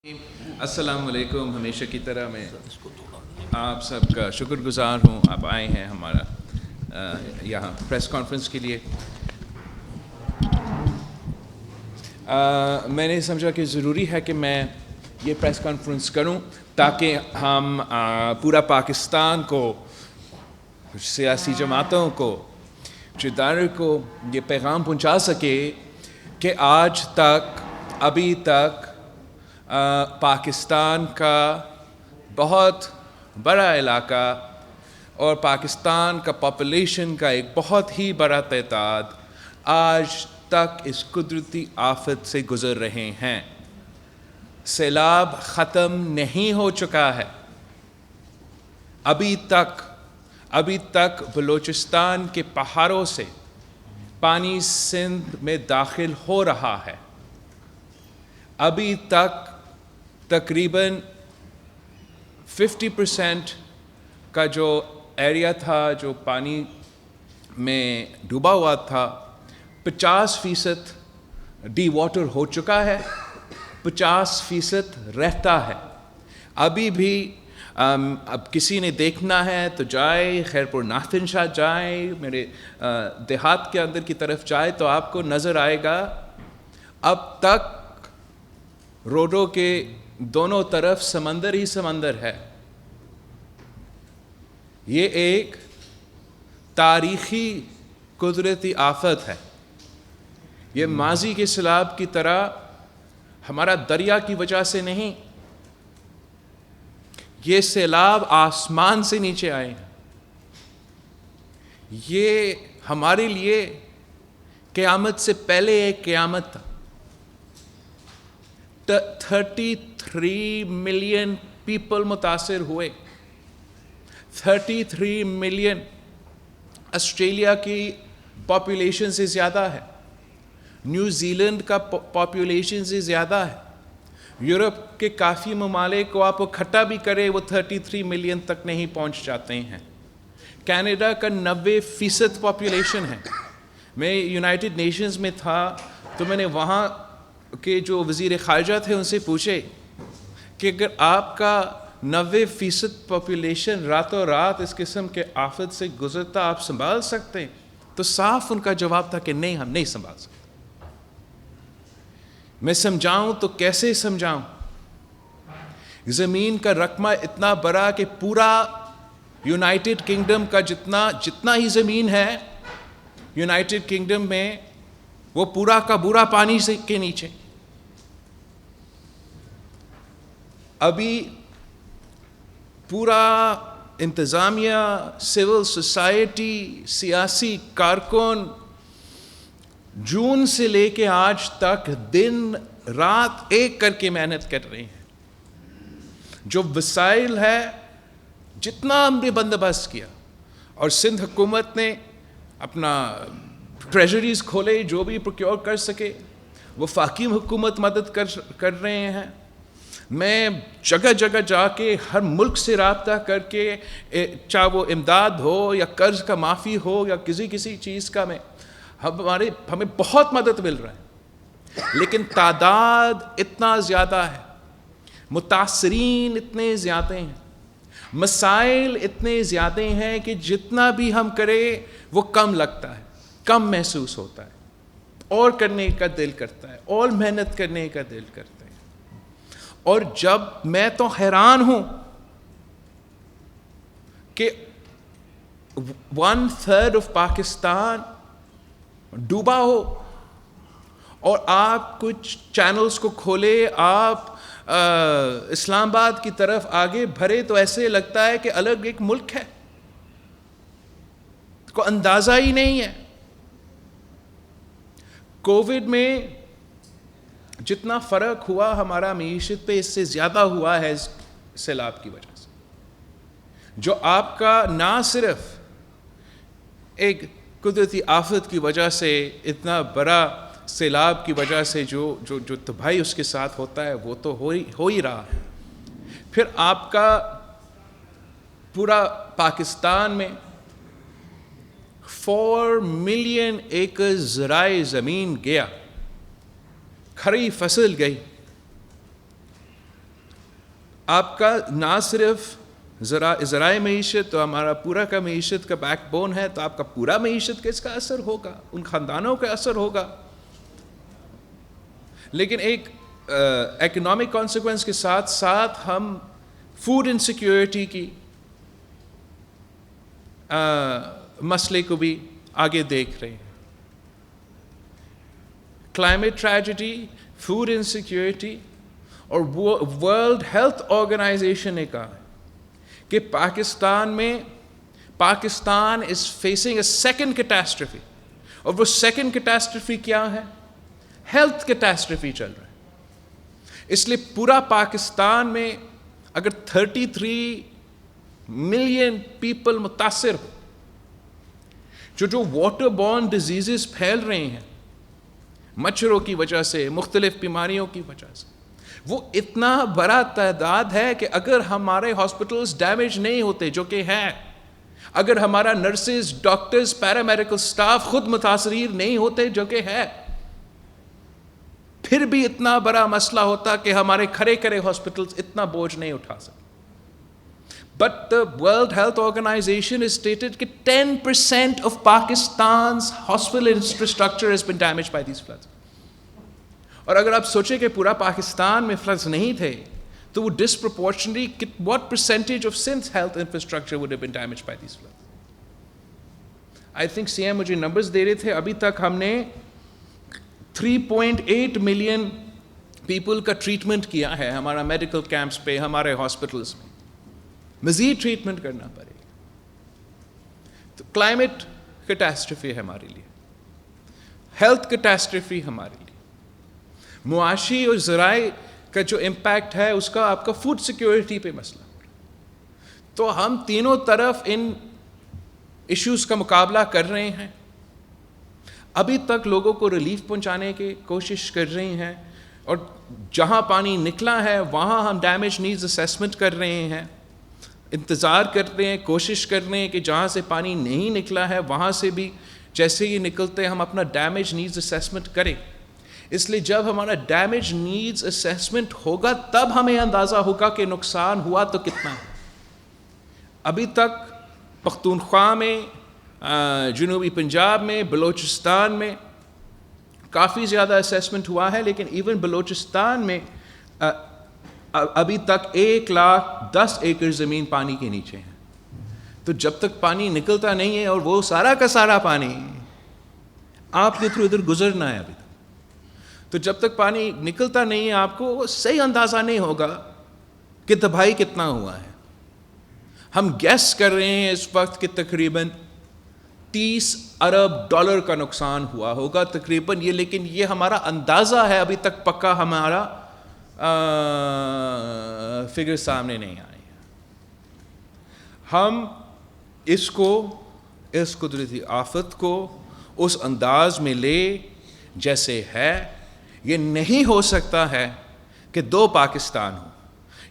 السلام علیکم. ہمیشہ کی طرح میں آپ سب کا شکر گزار ہوں. آپ آئے ہیں ہمارا یہاں پریس کانفرنس کے لیے. میں نے سمجھا کہ ضروری ہے کہ میں یہ پریس کانفرنس کروں تاکہ ہم پورا پاکستان کو، سیاسی جماعتوں کو، اداروں کو یہ پیغام پہنچا سکے کہ آج تک، ابھی تک پاکستان کا بہت بڑا علاقہ اور پاکستان کا پاپولیشن کا ایک بہت ہی بڑا تعداد آج تک اس قدرتی آفت سے گزر رہے ہیں. سیلاب ختم نہیں ہو چکا ہے. ابھی تک بلوچستان کے پہاڑوں سے پانی سندھ میں داخل ہو رہا ہے. ابھی تک تقریباً 50% کا جو ایریا تھا جو پانی میں ڈوبا ہوا تھا، 50% ڈی واٹر ہو چکا ہے، 50% رہتا ہے. ابھی بھی اب کسی نے دیکھنا ہے تو جائے، خیرپور ناتھن شاہ جائے، میرے دیہات کے اندر کی طرف جائے تو آپ کو نظر آئے گا اب تک روڈوں کے دونوں طرف سمندر ہی سمندر ہے. یہ ایک تاریخی قدرتی آفت ہے. یہ ماضی کے سیلاب کی طرح ہمارا دریا کی وجہ سے نہیں، یہ سیلاب آسمان سے نیچے آئے ہیں. یہ ہمارے لیے قیامت سے پہلے ایک قیامت تھا. 33 ملین پیپل متاثر ہوئے. 33 ملین آسٹریلیا کی پاپولیشن سے زیادہ ہے. نیوزی لینڈ کا پاپولیشن سے زیادہ ہے. یورپ کے کافی ممالک کو آپ اکٹھا بھی کرے وہ 33 ملین تک نہیں پہنچ جاتے ہیں. کینیڈا کا 90% پاپولیشن ہے. میں یونائٹڈ نیشنز میں تھا تو میں نے وہاں کے جو وزیر خارجہ تھے ان سے پوچھے کہ اگر آپ کا 90% پاپولیشن راتوں رات اس قسم کے آفت سے گزرتا آپ سنبھال سکتے ہیں؟ تو صاف ان کا جواب تھا کہ نہیں، ہم نہیں سنبھال سکتے. میں سمجھاؤں تو کیسے سمجھاؤں؟ زمین کا رقبہ اتنا بڑا کہ پورا یونائٹڈ کنگڈم کا جتنا ہی زمین ہے یونائٹڈ کنگڈم میں وہ پورا کا پورا پانی سے کے نیچے. ابھی پورا انتظامیہ، سول سوسائٹی، سیاسی کارکن جون سے لے کے آج تک دن رات ایک کر کے محنت کر رہے ہیں. جو وسائل ہے جتنا ہم نے بندوبست کیا، اور سندھ حکومت نے اپنا ٹریجریز کھولے، جو بھی پروکیور کر سکے. وفاقی حکومت مدد کر رہے ہیں. میں جگہ جگہ جا کے ہر ملک سے رابطہ کر کے، چاہے وہ امداد ہو یا قرض کا معافی ہو یا کسی چیز کا، ہمیں بہت مدد مل رہا ہے. لیکن تعداد اتنا زیادہ ہے، متاثرین اتنے زیادہ ہیں، مسائل اتنے زیادہ ہیں کہ جتنا بھی ہم کریں وہ کم لگتا ہے، کم محسوس ہوتا ہے، اور کرنے کا دل کرتا ہے، اور محنت کرنے کا دل کرتا ہے. اور جب میں تو حیران ہوں کہ 1/3 آف پاکستان ڈوبا ہو، اور آپ کچھ چینلز کو کھولے، آپ اسلام آباد کی طرف آگے بھرے تو ایسے لگتا ہے کہ الگ ایک ملک ہے، کو اندازہ ہی نہیں ہے. کووڈ میں جتنا فرق ہوا ہمارا معیشت پہ، اس سے زیادہ ہوا ہے سیلاب کی وجہ سے. جو آپ کا نہ صرف ایک قدرتی آفت کی وجہ سے، اتنا بڑا سیلاب کی وجہ سے جو تباہی اس کے ساتھ ہوتا ہے وہ تو ہو ہی رہا ہے. پھر آپ کا پورا پاکستان میں 4 ملین ایکڑ زرعی زمین گیا، کھری فصل گئی. آپ کا نہ صرف ذرائع معیشت تو ہمارا پورا کا معیشت کا بیک بون ہے، تو آپ کا پورا معیشت کس کا اثر ہوگا؟ ان خاندانوں کا اثر ہوگا. لیکن ایک اکنامک کانسیکوینس کے ساتھ ساتھ ہم فوڈ انسیکیورٹی کی مسئلے کو بھی آگے دیکھ رہے ہیں. کلائمیٹ ٹریجڈی، فوڈ انسیکیورٹی، اور ورلڈ ہیلتھ آرگنائزیشن نے کہا کہ Pakistan is facing a second catastrophe. اور وہ سیکنڈ کیٹاسٹرفی کیا ہے؟ ہیلتھ کیٹاسٹرفی چل رہا ہے. اس لیے پورا پاکستان میں اگر 33 ملین پیپل متاثر ہو، جو واٹر بورن ڈیزیزز پھیل رہے ہیں مچھروں کی وجہ سے، مختلف بیماریوں کی وجہ سے، وہ اتنا بڑا تعداد ہے کہ اگر ہمارے ہاسپٹلز ڈیمیج نہیں ہوتے، جو کہ ہے، اگر ہمارا نرسز، ڈاکٹرز، پیرامیڈیکل سٹاف خود متاثرین نہیں ہوتے، جو کہ ہے، پھر بھی اتنا بڑا مسئلہ ہوتا کہ ہمارے کھڑے ہاسپٹلز اتنا بوجھ نہیں اٹھا سکتے. But the World Health Organization has stated کہ 10% of Pakistan's hospital infrastructure has been damaged by these floods. اور اگر آپ سوچیں کہ پورا پاکستان میں فلڈز نہیں تھے تو وہ disproportionately what percentage of Sindh's health infrastructure would have been damaged by these floods? I think CM مجھے نمبرز دے رہے تھے، ابھی تک ہم نے 3.8 ملین پیپل کا ٹریٹمنٹ کیا ہے ہمارا میڈیکل کیمپس پہ، ہمارے ہاسپٹلس میں. مزید ٹریٹمنٹ کرنا پڑے گا. تو کلائمیٹ کیٹاسٹرفی ہے ہمارے لیے، ہیلتھ کیٹاسٹرفی ہمارے لیے، معاشی اور ذرائع کا جو امپیکٹ ہے اس کا آپ کا فوڈ سیکیورٹی پہ مسئلہ. تو ہم تینوں طرف ان ایشوز کا مقابلہ کر رہے ہیں. ابھی تک لوگوں کو ریلیف پہنچانے کی کوشش کر رہے ہیں، اور جہاں پانی نکلا ہے وہاں ہم ڈیمیج نیڈز اسیسمنٹ کر رہے ہیں، انتظار کر رہے ہیں، کوشش کر رہے ہیں کہ جہاں سے پانی نہیں نکلا ہے وہاں سے بھی جیسے ہی نکلتے ہم اپنا ڈیمیج نیڈز اسیسمنٹ کریں. اس لیے جب ہمارا ڈیمیج نیڈز اسیسمنٹ ہوگا تب ہمیں اندازہ ہوگا کہ نقصان ہوا تو کتنا. ابھی تک پختونخوا میں، جنوبی پنجاب میں، بلوچستان میں کافی زیادہ اسیسمنٹ ہوا ہے، لیکن ایون بلوچستان میں ابھی تک 1,10,000 ایکڑ زمین پانی کے نیچے ہے. تو جب تک پانی نکلتا نہیں ہے، اور وہ سارا کا سارا پانی آپ کے تھرو ادھر گزرنا ہے ابھی تک، تو جب تک پانی نکلتا نہیں ہے آپ کو صحیح اندازہ نہیں ہوگا کہ تباہی کتنا ہوا ہے. ہم گیس کر رہے ہیں اس وقت کہ تقریباً $30 ارب کا نقصان ہوا ہوگا تقریباً یہ، لیکن یہ ہمارا اندازہ ہے، ابھی تک پکا ہمارا فگر سامنے نہیں آئی. ہم اس قدرتی آفت کو اس انداز میں لے جیسے ہے. یہ نہیں ہو سکتا ہے کہ دو پاکستان ہوں،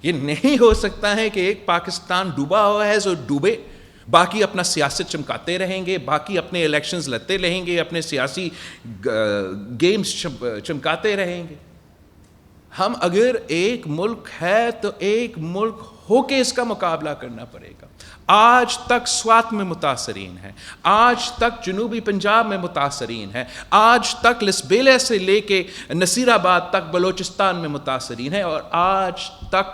یہ نہیں ہو سکتا ہے کہ ایک پاکستان ڈوبا ہوا ہے جو ڈوبے، باقی اپنا سیاست چمکاتے رہیں گے، باقی اپنے الیکشنز لڑتے رہیں گے، اپنے سیاسی گیمز چمکاتے رہیں گے. ہم اگر ایک ملک ہے تو ایک ملک ہو کے اس کا مقابلہ کرنا پڑے گا. آج تک سوات میں متاثرین ہیں، آج تک جنوبی پنجاب میں متاثرین ہیں، آج تک لسبیلے سے لے کے نصیر آباد تک بلوچستان میں متاثرین ہیں، اور آج تک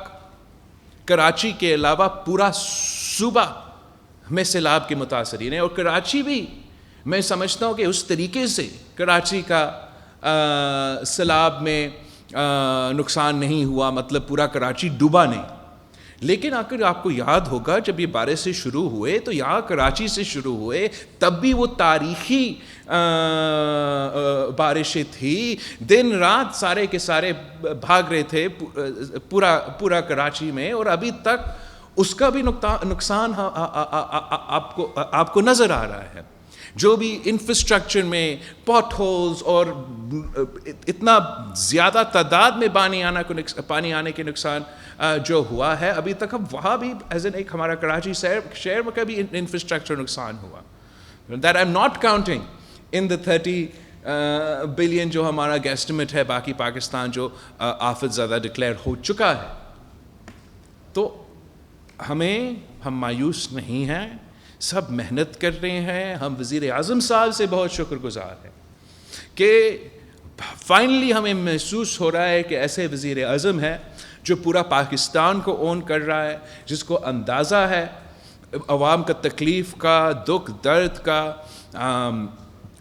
کراچی کے علاوہ پورا صوبہ میں سیلاب کے متاثرین ہیں. اور کراچی بھی میں سمجھتا ہوں کہ اس طریقے سے کراچی کا سیلاب میں نقصان نہیں ہوا، مطلب پورا کراچی ڈوبا نہیں. لیکن اگر آپ کو یاد ہوگا جب یہ بارشیں شروع ہوئے تو یہاں کراچی سے شروع ہوئے، تب بھی وہ تاریخی بارشیں تھی، دن رات سارے کے سارے بھاگ رہے تھے پورا کراچی میں، اور ابھی تک اس کا بھی نقصان آپ کو نظر آ رہا ہے. جو بھی انفراسٹرکچر میں پاٹ ہولز اور اتنا زیادہ تعداد میں پانی آنے کے نقصان جو ہوا ہے ابھی تک، اب وہاں بھی ایز این ایک ہمارا کراچی شہر میں کا بھی انفراسٹرکچر نقصان ہوا. That I am not counting in the 30 billion جو ہمارا گیسٹیمیٹ ہے باقی پاکستان جو آفت زیادہ ڈکلیئر ہو چکا ہے. تو ہم مایوس نہیں ہیں, سب محنت کر رہے ہیں. ہم وزیر اعظم صاحب سے بہت شکر گزار ہیں کہ فائنلی ہمیں محسوس ہو رہا ہے کہ ایسے وزیر اعظم ہے جو پورا پاکستان کو اون کر رہا ہے, جس کو اندازہ ہے عوام کا تکلیف کا, دکھ درد کا.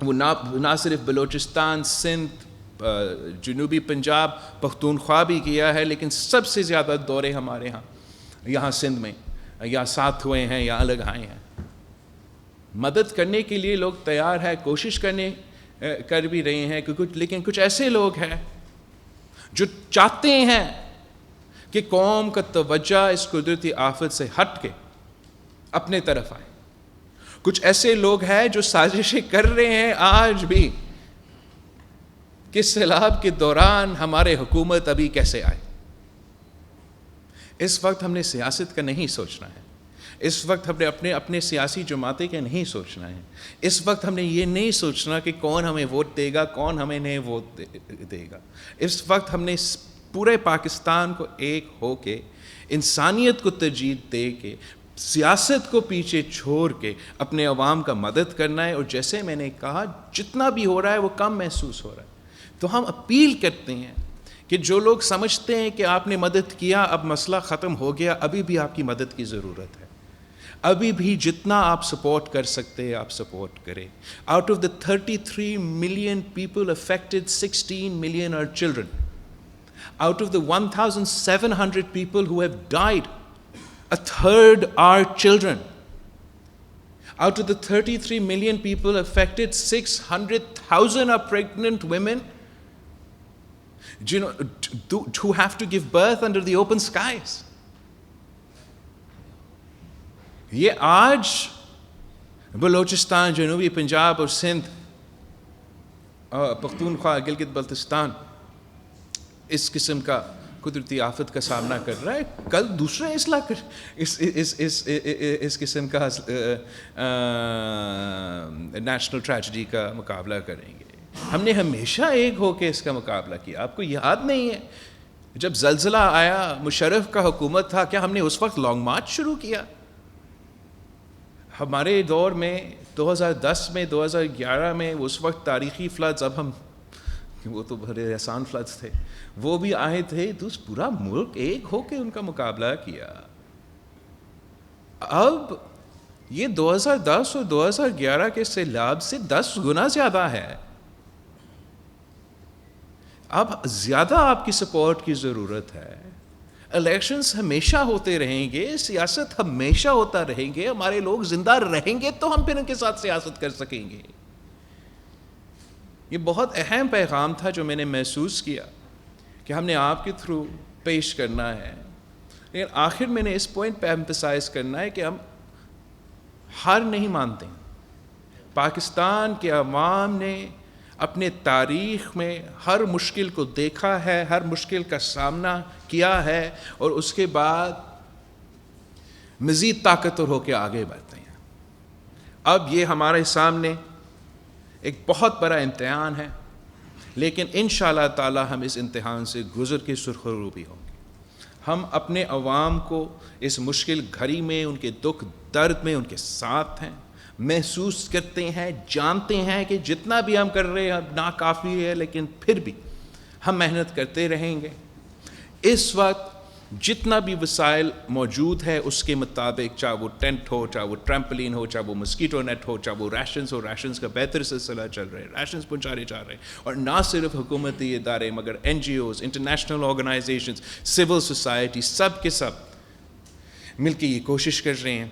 وہ نہ صرف بلوچستان, سندھ, جنوبی پنجاب, پختونخوا بھی کیا ہے, لیکن سب سے زیادہ دورے ہمارے یہاں سندھ میں یا ساتھ ہوئے ہیں یا الگ آئے ہیں. مدد کرنے کے لیے لوگ تیار ہیں, کوشش کر بھی رہے ہیں, لیکن کچھ ایسے لوگ ہیں جو چاہتے ہیں کہ قوم کا توجہ اس قدرتی آفت سے ہٹ کے اپنے طرف آئے. کچھ ایسے لوگ ہیں جو سازشیں کر رہے ہیں آج بھی کہ سیلاب کے دوران ہمارے حکومت ابھی کیسے آئے. اس وقت ہم نے سیاست کا نہیں سوچنا ہے, اس وقت ہم نے اپنے سیاسی جماعتیں کا نہیں سوچنا ہے, اس وقت ہم نے یہ نہیں سوچنا کہ کون ہمیں ووٹ دے گا, کون ہمیں نہیں ووٹ دے گا. اس وقت ہم نے پورے پاکستان کو ایک ہو کے, انسانیت کو ترجیح دے کے, سیاست کو پیچھے چھوڑ کے اپنے عوام کا مدد کرنا ہے. اور جیسے میں نے کہا, جتنا بھی ہو رہا ہے وہ کم محسوس ہو رہا ہے. تو ہم اپیل کرتے ہیں کہ جو لوگ سمجھتے ہیں کہ آپ نے مدد کیا, اب مسئلہ ختم ہو گیا, ابھی بھی آپ کی مدد کی ضرورت ہے. ابھی بھی جتنا آپ سپورٹ کر سکتے ہیں آپ سپورٹ کریں. Out of the 33 million people affected, 16 million are children. Out of the 1,700 people who have died, a third are children. Out of the 33 million people affected, 600,000 are pregnant women, who have to give birth under the open skies. یہ آج بلوچستان, جنوبی پنجاب اور سندھ, پختونخوا, گلگت بلتستان اس قسم کا قدرتی آفت کا سامنا کر رہا ہے. کل دوسرے اس قسم کا نیشنل ٹریجڈی کا مقابلہ کریں گے. ہم نے ہمیشہ ایک ہو کے اس کا مقابلہ کیا. آپ کو یاد نہیں ہے جب زلزلہ آیا, مشرف کا حکومت تھا, کیا ہم نے اس وقت لانگ مارچ شروع کیا؟ ہمارے دور میں 2010 میں 2011 میں اس وقت تاریخی فلڈز, اب ہم وہ تو بڑے آسان فلڈز تھے, وہ بھی آئے تھے, تو پورا ملک ایک ہو کے ان کا مقابلہ کیا. اب یہ 2010 اور 2011 کے سیلاب سے 10 گنا زیادہ ہے. اب زیادہ آپ کی سپورٹ کی ضرورت ہے. الیکشنز ہمیشہ ہوتے رہیں گے, سیاست ہمیشہ ہوتا رہیں گے, ہمارے لوگ زندہ رہیں گے تو ہم پھر ان کے ساتھ سیاست کر سکیں گے. یہ بہت اہم پیغام تھا جو میں نے محسوس کیا کہ ہم نے آپ کے تھرو پیش کرنا ہے. لیکن آخر میں نے اس پوائنٹ پہ ایمفسائز کرنا ہے کہ ہم ہار نہیں مانتے. پاکستان کے عوام نے اپنے تاریخ میں ہر مشکل کو دیکھا ہے, ہر مشکل کا سامنا کیا ہے, اور اس کے بعد مزید طاقتور ہو کے آگے بڑھتے ہیں. اب یہ ہمارے سامنے ایک بہت بڑا امتحان ہے, لیکن انشاءاللہ تعالی ہم اس امتحان سے گزر کے سرخرو بھی ہوں گے. ہم اپنے عوام کو اس مشکل گھڑی میں, ان کے دکھ درد میں ان کے ساتھ ہیں, محسوس کرتے ہیں, جانتے ہیں کہ جتنا بھی ہم کر رہے ہیں ناکافی ہے, لیکن پھر بھی ہم محنت کرتے رہیں گے. اس وقت جتنا بھی وسائل موجود ہے اس کے مطابق, چاہے وہ ٹینٹ ہو, چاہے وہ ٹریمپلین ہو, چاہے وہ مسکیٹو نیٹ ہو, چاہے وہ ریشنز ہو, ریشنز کا بہتر سلسلہ چل رہا ہے, ریشنز پہنچانے جا رہے ہیں. اور نہ صرف حکومتی ادارے مگر NGOs, international organisations, civil society, سب کے سب مل کے یہ کوشش کر رہے ہیں.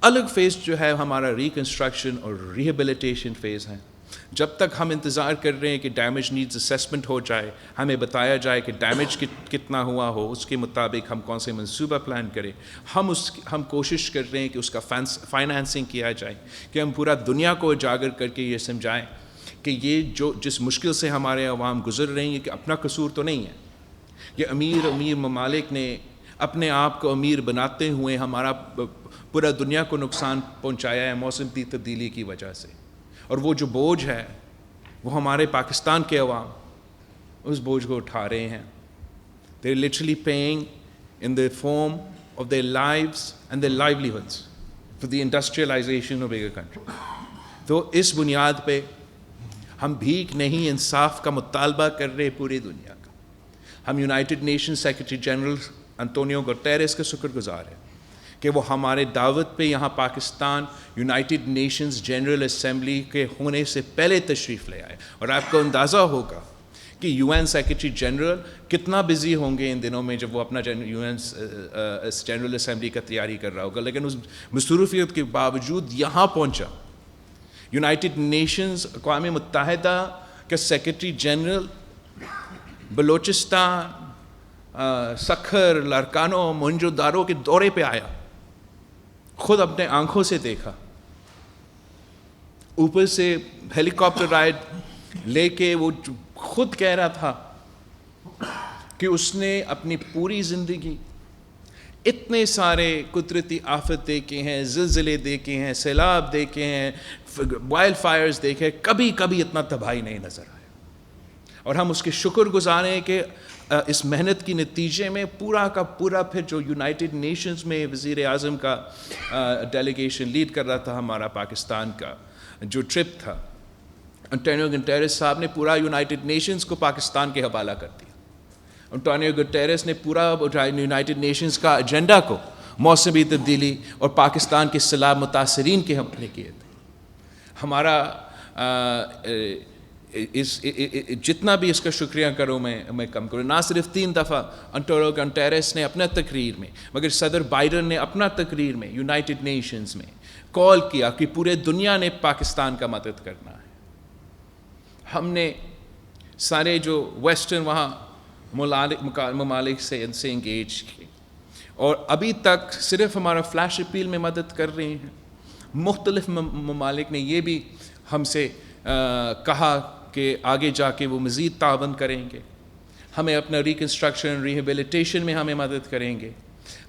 الگ فیز جو ہے ہمارا ریکنسٹرکشن اور ریہیبلیٹیشن فیز ہے. جب تک ہم انتظار کر رہے ہیں کہ ڈیمیج نیڈز اسیسمنٹ ہو جائے, ہمیں بتایا جائے کہ ڈیمیج کتنا ہوا ہو, اس کے مطابق ہم کون سے منصوبہ پلان کریں. ہم کوشش کر رہے ہیں کہ اس کا فائنانسنگ کیا جائے, کہ ہم پورا دنیا کو اجاگر کر کے یہ سمجھائیں کہ یہ جس مشکل سے ہمارے عوام گزر رہے ہیں کہ اپنا قصور تو نہیں ہے. یہ امیر ممالک نے اپنے آپ کو امیر بناتے ہوئے ہمارا پورا دنیا کو نقصان پہنچایا ہے موسم کی تبدیلی کی وجہ سے. اور وہ جو بوجھ ہے وہ ہمارے پاکستان کے عوام اس بوجھ کو اٹھا رہے ہیں. They're literally paying in the form of their lives and their livelihoods for the industrialization of bigger country. تو اس بنیاد پہ ہم بھیک نہیں انصاف کا مطالبہ کر رہے پوری دنیا کا. ہم United Nation secretary general Antonio Guterres کا شکر گزار ہیں کہ وہ ہمارے دعوت پہ یہاں Pakistan United nations general assembly کے ہونے سے پہلے تشریف لے آئے. اور آپ کو اندازہ ہوگا کہ یو این سیکرٹری جنرل کتنا بزی ہوں گے ان دنوں میں جب وہ اپنا یو این جنرل اسمبلی کا تیاری کر رہا ہوگا, لیکن اس مصروفیت کے باوجود یہاں پہنچا. یونائٹڈ نیشنز اقوام متحدہ کا سیکرٹری جنرل بلوچستان, سکھر, لارکانو, موئنجو دارو کے دورے پہ آیا, خود اپنے آنکھوں سے دیکھا, اوپر سے ہیلی کاپٹر رائڈ لے کے وہ خود کہہ رہا تھا کہ اس نے اپنی پوری زندگی اتنے سارے قدرتی آفت دیکھے ہیں, زلزلے دیکھے ہیں, سیلاب دیکھے ہیں, وائلڈ فائرز دیکھے, کبھی کبھی اتنا تباہی نہیں نظر آیا. اور ہم اس کے شکر گزار ہیں کہ اس محنت کی نتیجے میں پورا کا پورا پھر جو یونائٹڈ نیشنز میں وزیر اعظم کا ڈیلیگیشن لیڈ کر رہا تھا ہمارا پاکستان کا جو ٹرپ تھا, انٹونیو گوٹیرس صاحب نے پورا یونائٹڈ نیشنز کو پاکستان کے حوالہ کر دیا. انٹونیو گوٹیرس نے پورا یونائٹڈ نیشنز کا ایجنڈا کو موسمی تبدیلی اور پاکستان کے سیلاب متاثرین کے حوالے کیے تھے. ہمارا جتنا بھی اس کا شکریہ کروں میں کم کروں. نہ صرف 3 دفعہ انٹونیو گوٹیرس نے اپنا تقریر میں, مگر صدر بائیڈن نے اپنا تقریر میں یونائٹڈ نیشنز میں کال کیا کہ پورے دنیا نے پاکستان کا مدد کرنا ہے. ہم نے سارے جو ویسٹرن وہاں ممالک سے ان سے انگیج کیے, اور ابھی تک صرف ہمارا فلیش اپیل میں مدد کر رہے ہیں. مختلف ممالک نے یہ بھی ہم سے کہا کہ آگے جا کے وہ مزید تعاون کریں گے, ہمیں اپنا ریکنسٹرکشن ریہیبلیٹیشن میں ہمیں مدد کریں گے,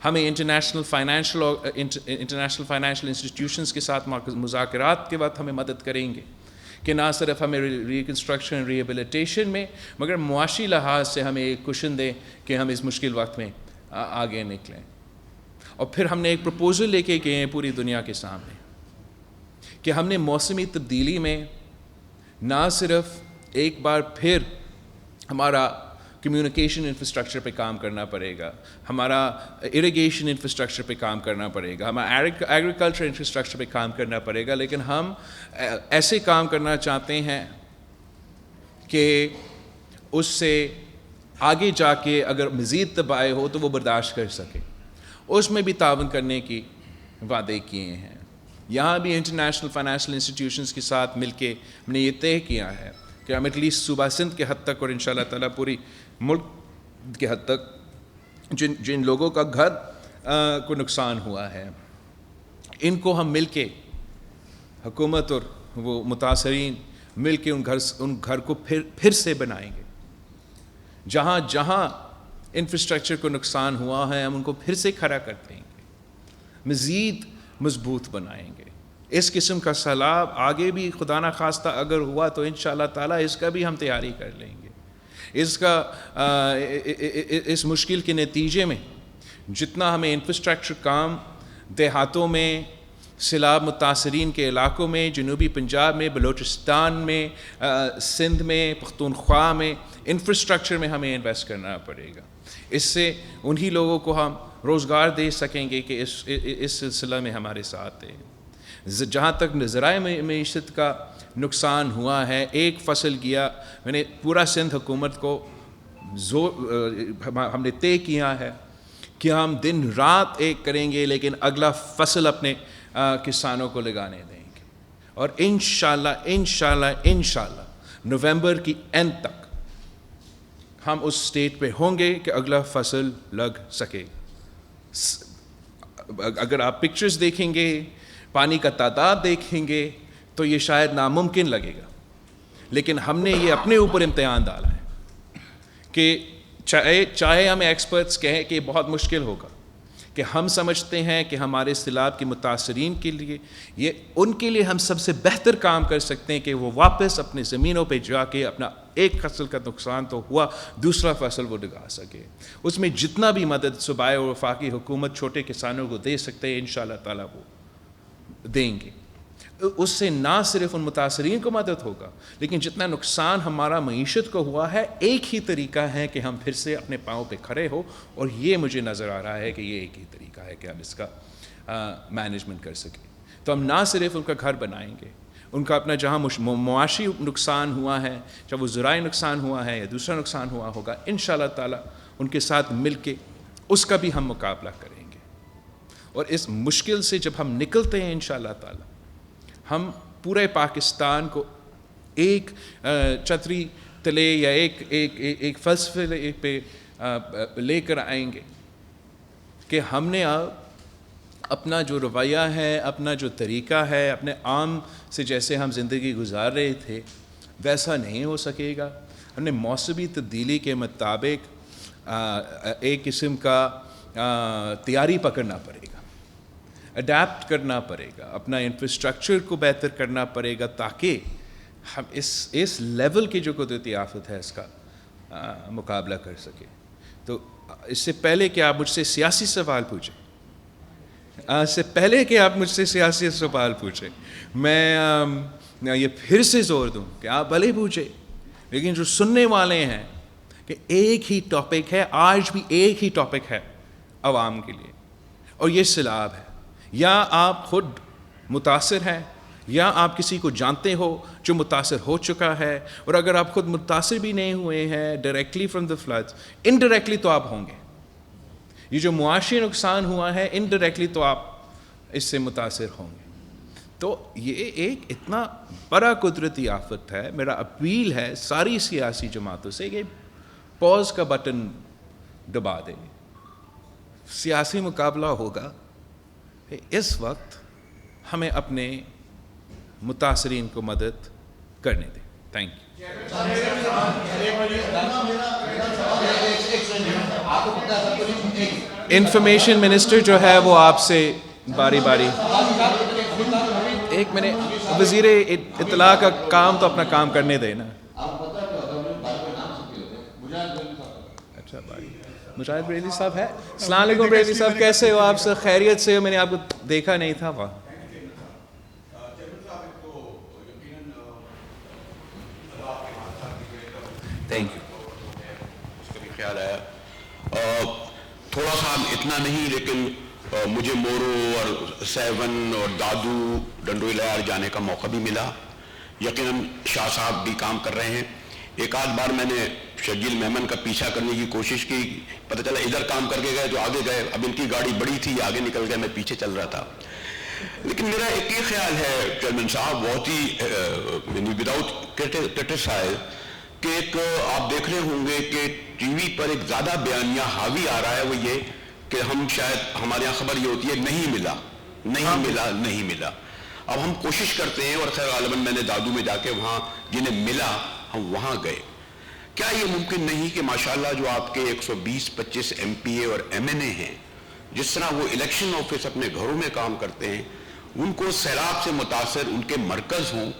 ہمیں انٹرنیشنل فائنینشیل انسٹیٹیوشنز کے ساتھ مذاکرات کے وقت ہمیں مدد کریں گے کہ نہ صرف ہمیں ریکنسٹرکشن ریہیبلیٹیشن میں مگر معاشی لحاظ سے ہمیں ایک کشن دیں کہ ہم اس مشکل وقت میں آگے نکلیں. اور پھر ہم نے ایک پروپوزل لے کے گئے ہیں پوری دنیا کے سامنے کہ ہم نے موسمی تبدیلی میں نہ صرف ایک بار پھر ہمارا کمیونیکیشن انفراسٹرکچر پہ کام کرنا پڑے گا, ہمارا اریگیشن انفراسٹرکچر پہ کام کرنا پڑے گا, ہمارا ایگریکلچر انفراسٹرکچر پہ کام کرنا پڑے گا, لیکن ہم ایسے کام کرنا چاہتے ہیں کہ اس سے آگے جا کے اگر مزید تباہی ہو تو وہ برداشت کر سکے. اس میں بھی تعاون کرنے کی وعدے کیے ہیں. یہاں بھی انٹرنیشنل فائنینشیل انسٹیٹیوشنز کے ساتھ مل کے ہم نے یہ طے کیا ہے کہ ہم ایٹ لیسٹ صوبہ سندھ کے حد تک اور انشاءاللہ تعالیٰ پوری ملک کے حد تک جن لوگوں کا گھر کو نقصان ہوا ہے ان کو ہم مل کے حکومت اور وہ متاثرین مل کے ان گھر کو پھر سے بنائیں گے. جہاں جہاں انفراسٹرکچر کو نقصان ہوا ہے ہم ان کو پھر سے کھڑا کر دیں گے, مزید مضبوط بنائیں گے. اس قسم کا سیلاب آگے بھی خدا نہ خواستہ اگر ہوا تو انشاءاللہ تعالیٰ اس کا بھی ہم تیاری کر لیں گے. اس مشکل کے نتیجے میں جتنا ہمیں انفراسٹرکچر کام دیہاتوں میں, سیلاب متاثرین کے علاقوں میں, جنوبی پنجاب میں, بلوچستان میں, سندھ میں, پختونخوا میں انفراسٹرکچر میں ہمیں انویسٹ کرنا پڑے گا. اس سے انہی لوگوں کو ہم روزگار دے سکیں گے کہ اس سلسلہ میں ہمارے ساتھ ہیں. جہاں تک ذرائع معیشت کا نقصان ہوا ہے, ایک فصل گیا, میں نے پورا سندھ حکومت کو ہم نے طے کیا ہے کہ ہم دن رات ایک کریں گے لیکن اگلا فصل اپنے کسانوں کو لگانے دیں گے. اور انشاءاللہ نومبر کی اینڈ تک ہم اس سٹیٹ پہ ہوں گے کہ اگلا فصل لگ سکے. اگر آپ پکچرز دیکھیں گے, پانی کا تعداد دیکھیں گے تو یہ شاید ناممکن لگے گا, لیکن ہم نے یہ اپنے اوپر امتحان ڈالا ہے کہ چاہے ہمیں ایکسپرٹس کہیں کہ بہت مشکل ہوگا, کہ ہم سمجھتے ہیں کہ ہمارے سیلاب کے متاثرین کے لیے ان کے لیے ہم سب سے بہتر کام کر سکتے ہیں کہ وہ واپس اپنے زمینوں پہ جا کے اپنا ایک فصل کا نقصان تو ہوا، دوسرا فصل وہ لگا سکے. اس میں جتنا بھی مدد صوبائی اور وفاقی حکومت چھوٹے کسانوں کو دے سکتے ہیں انشاءاللہ تعالیٰ وہ دیں گے. اس سے نہ صرف ان متاثرین کو مدد ہوگا، لیکن جتنا نقصان ہمارا معیشت کو ہوا ہے، ایک ہی طریقہ ہے کہ ہم پھر سے اپنے پاؤں پہ کھڑے ہو، اور یہ مجھے نظر آ رہا ہے کہ یہ ایک ہی طریقہ ہے کہ ہم اس کا مینجمنٹ کر سکیں. تو ہم نہ صرف ان کا گھر بنائیں گے، ان کا اپنا جہاں معاشی نقصان ہوا ہے، چاہے وہ زرعی نقصان ہوا ہے یا دوسرا نقصان ہوا ہوگا، انشاءاللہ تعالیٰ ان کے ساتھ مل کے اس کا بھی ہم مقابلہ کریں گے. اور اس مشکل سے جب ہم نکلتے ہیں انشاءاللہ تعالیٰ، ہم پورے پاکستان کو ایک چھتری تلے یا ایک فلسفے پہ لے کر آئیں گے کہ ہم نے اب اپنا جو رویہ ہے، اپنا جو طریقہ ہے، اپنے عام سے جیسے ہم زندگی گزار رہے تھے ویسا نہیں ہو سکے گا. ہم نے موسمی تبدیلی کے مطابق ایک قسم کا تیاری پکڑنا پڑے گا، اڈیپٹ کرنا پڑے گا، اپنا انفراسٹرکچر کو بہتر کرنا پڑے گا تاکہ ہم اس لیول کی جو قدرتی آفت ہے اس کا مقابلہ کر سکیں. تو اس سے پہلے کہ آپ مجھ سے سیاسی سوال پوچھیں، میں یہ پھر سے زور دوں کہ آپ بھلے پوچھیں، لیکن جو سننے والے ہیں کہ ایک ہی ٹاپک ہے، آج بھی ایک ہی ٹاپک ہے عوام کے لیے، اور یہ سیلاب ہے. یا آپ خود متاثر ہیں یا آپ کسی کو جانتے ہو جو متاثر ہو چکا ہے، اور اگر آپ خود متاثر بھی نہیں ہوئے ہیں directly from the floods, indirectly تو آپ ہوں گے. یہ جو معاشی نقصان ہوا ہے انڈائریکٹلی تو آپ اس سے متاثر ہوں گے. تو یہ ایک اتنا بڑا قدرتی آفت ہے. میرا اپیل ہے ساری سیاسی جماعتوں سے کہ پوز کا بٹن دبا دیں. سیاسی مقابلہ ہوگا، اس وقت ہمیں اپنے متاثرین کو مدد کرنے دیں. Thank you. انفارمیشن منسٹر جو ہے وہ آپ سے باری باری، ایک منٹ، وزیر اطلاع کا کام تو اپنا کام کرنے دیں نا. اچھا بھائی مجاہد بریلی صاحب ہے. السلام علیکم بریلی صاحب، کیسے ہو آپ؟ سے خیریت سے ہو؟ میں نے آپ کو دیکھا نہیں تھا. وہاں تھینک یو. اس کا بھی خیال آیا. تھوڑا سا اتنا نہیں، لیکن مجھے مورو اور سیون اور دادو ڈنڈوئی لیار جانے کا موقع بھی ملا. یقیناً شاہ صاحب بھی کام کر رہے ہیں. ایک آدھ بار میں نے شرجیل میمن کا پیچھا کرنے کی کوشش کی، پتہ چلا ادھر کام کر کے گئے جو آگے گئے. اب ان کی گاڑی بڑی تھی، آگے نکل گئے، میں پیچھے چل رہا تھا. لیکن میرا ایک یہ خیال ہے چیئرمین صاحب، بہت ہی وداؤٹ کرٹیسائز، کہ ایک آپ دیکھ رہے ہوں گے کہ ٹی وی پر ایک زیادہ بیانیہ حاوی آ رہا ہے، وہ یہ کہ ہم شاید ہمارے یہاں خبر یہ ہوتی ہے نہیں ملا نہیں ملا نہیں ملا. اب ہم کوشش کرتے ہیں، اور خیر غالباً میں نے دادو میں جا کے وہاں جنہیں ملا ہم وہاں گئے. کیا یہ ممکن نہیں کہ ماشاءاللہ جو آپ کے 120-25 ایم پی اے اور ایم این اے ہیں، جس طرح وہ الیکشن آفس اپنے گھروں میں کام کرتے ہیں، ان کو سیلاب سے متاثر ان کے مرکز ہوں،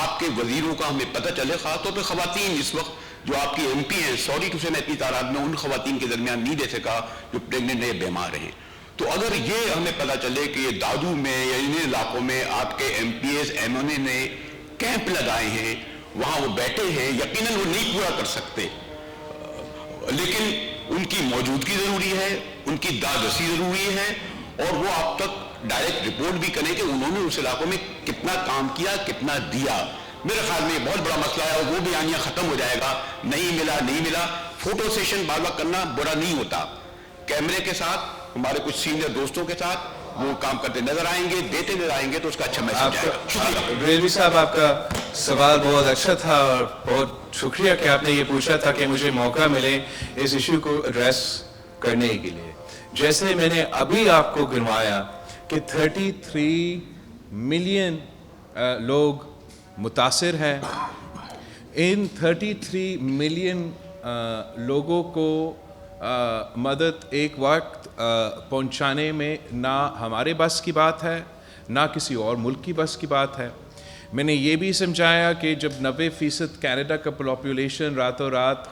آپ کے وزیروں کا ہمیں پتہ چلے. خاص طور پہ خواتین اس وقت جو آپ کی ایم پی ہیں، سوری ٹو سے میں اتنی تعداد میں ان خواتین کے درمیان نہیں دے سکا جو پریگننٹ ہیں، بیمار ہیں. تو اگر یہ ہمیں پتہ چلے کہ یہ دادو میں یا ان علاقوں میں آپ کے M P as M N اے نے کیمپ لگائے ہیں، وہاں وہ بیٹھے ہیں، یقیناً وہ نہیں پورا کر سکتے، لیکن ان کی موجودگی ضروری ہے، ان کی دادرسی ضروری ہے، اور وہ آپ تک ڈائریکٹ رپورٹ بھی کریں کہ انہوں نے اس علاقوں میں کتنا کام کیا، کتنا دیا. میرے خیال میں یہ بہت بڑا مسئلہ ہے، اور وہ بیانیہ ختم ہو جائے گا. نہیں ملا نہیں ملا. فوٹو سیشن بار بار کرنا برا نہیں ہوتا. کیمرے کے ساتھ ہمارے کچھ سینئر دوستوں کے ساتھ وہ کام کرتے نظر آئیں گے، دیتے نظر آئیں گے، تو اس کا اچھا میسج آئے گا. شکریہ. ریلوی صاحب آپ کا سوال بہت اچھا تھا، اور بہت شکریہ کہ آپ نے یہ پوچھا تھا کہ مجھے موقع ملے اس ایشو کو ایڈریس کرنے کے لیے. جیسے میں نے ابھی آپ کو گنوایا کہ 33 ملین لوگ متاثر ہیں. ان 33 ملین لوگوں کو مدد ایک وقت پہنچانے میں نہ ہمارے بس کی بات ہے نہ کسی اور ملک کی بس کی بات ہے. میں نے یہ بھی سمجھایا کہ جب 90% کینیڈا کا پاپولیشن راتوں رات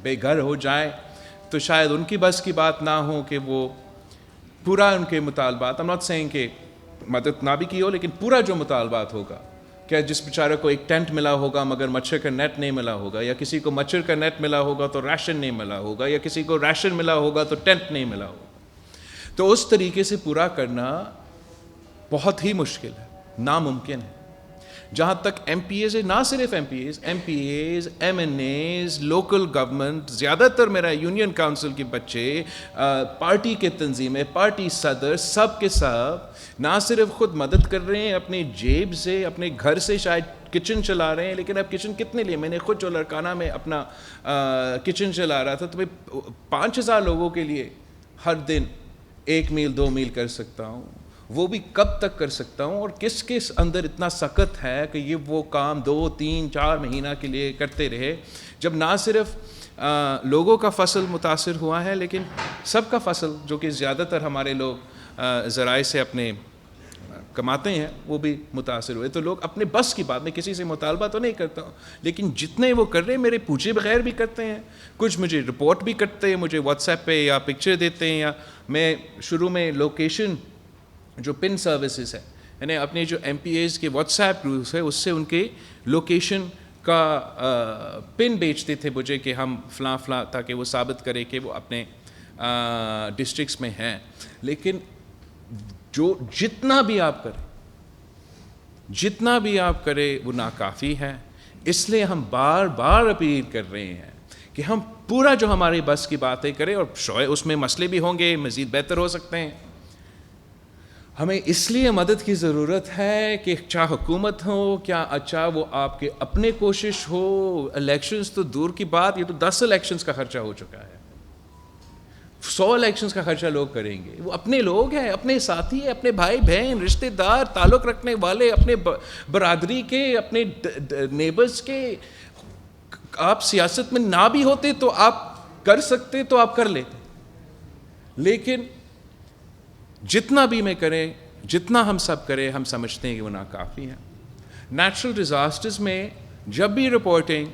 بے گھر ہو جائے تو شاید ان کی بس کی بات نہ ہو کہ وہ پورا ان کے مطالبات، I'm not saying کہ مدد نہ بھی کی ہو، لیکن پورا جو مطالبات ہوگا، کیا جس بیچارے کو ایک ٹینٹ ملا ہوگا مگر مچھر کا نیٹ نہیں ملا ہوگا، یا کسی کو مچھر کا نیٹ ملا ہوگا تو ریشن نہیں ملا ہوگا، یا کسی کو ریشن ملا ہوگا تو ٹینٹ نہیں ملا ہوگا، تو اس طریقے سے پورا کرنا بہت ہی مشکل ہے، ناممکن ہے. جہاں تک ایم پی ایز ہے، نہ صرف ایم پی as M N as local government, زیادہ تر میرا یونین کاؤنسل کے بچے، پارٹی کے تنظیمیں، پارٹی صدر، سب کے سب نہ صرف خود مدد کر رہے ہیں اپنے جیب سے، اپنے گھر سے شاید کچن چلا رہے ہیں، لیکن اب کچن کتنے لیے؟ میں نے خود جو لڑکانہ میں اپنا کچن چلا رہا تھا تو میں 5000 لوگوں کے لیے ہر دن 1 میل 2 میل کر سکتا ہوں. وہ بھی کب تک کر سکتا ہوں، اور کس کس اندر اتنا سخت ہے کہ یہ وہ کام 2 3 4 مہینہ کے لیے کرتے رہے، جب نہ صرف لوگوں کا فصل متاثر ہوا ہے لیکن سب کا فصل جو کہ زیادہ تر ہمارے لوگ ذرائع سے اپنے کماتے ہیں وہ بھی متاثر ہوئے. تو لوگ اپنے بس کی بات میں کسی سے مطالبہ تو نہیں کرتا ہوں، لیکن جتنے وہ کر رہے ہیں میرے پوچھے بغیر بھی کرتے ہیں، کچھ مجھے رپورٹ بھی کرتے ہیں، مجھے واٹس ایپ پہ یا پکچر دیتے ہیں، یا میں شروع میں لوکیشن جو پن سروسز ہے، یعنی اپنے جو ایم پی ایز کے واٹس ایپ گروپس ہے اس سے ان کے لوکیشن کا پن بیچتے تھے مجھے کہ ہم فلاں فلاں، تاکہ وہ ثابت کرے کہ وہ اپنے ڈسٹرکٹس میں ہیں. لیکن جو جتنا بھی آپ کریں وہ ناکافی ہے. اس لیے ہم بار بار اپیل کر رہے ہیں کہ ہم پورا جو ہماری بس کی باتیں کریں، اور شاید اس میں مسئلے بھی ہوں گے، مزید بہتر ہو سکتے ہیں. ہمیں اس لیے مدد کی ضرورت ہے کہ چاہے حکومت ہو، کیا اچھا وہ آپ کے اپنے کوشش ہو، الیکشنز تو دور کی بات، یہ تو 10 الیکشنز کا خرچہ ہو چکا ہے، 100 الیکشنز کا خرچہ لوگ کریں گے. وہ اپنے لوگ ہیں، اپنے ساتھی ہیں، اپنے بھائی بہن، رشتہ دار، تعلق رکھنے والے، اپنے برادری کے، اپنے نیبرز کے. آپ سیاست میں نہ بھی ہوتے تو آپ کر سکتے تو آپ کر لیتے، لیکن جتنا بھی میں کریں، جتنا ہم سب کریں، ہم سمجھتے ہیں کہ وہ ناکافی ہے. نیچرل ڈیزاسٹرز میں جب بھی رپورٹنگ،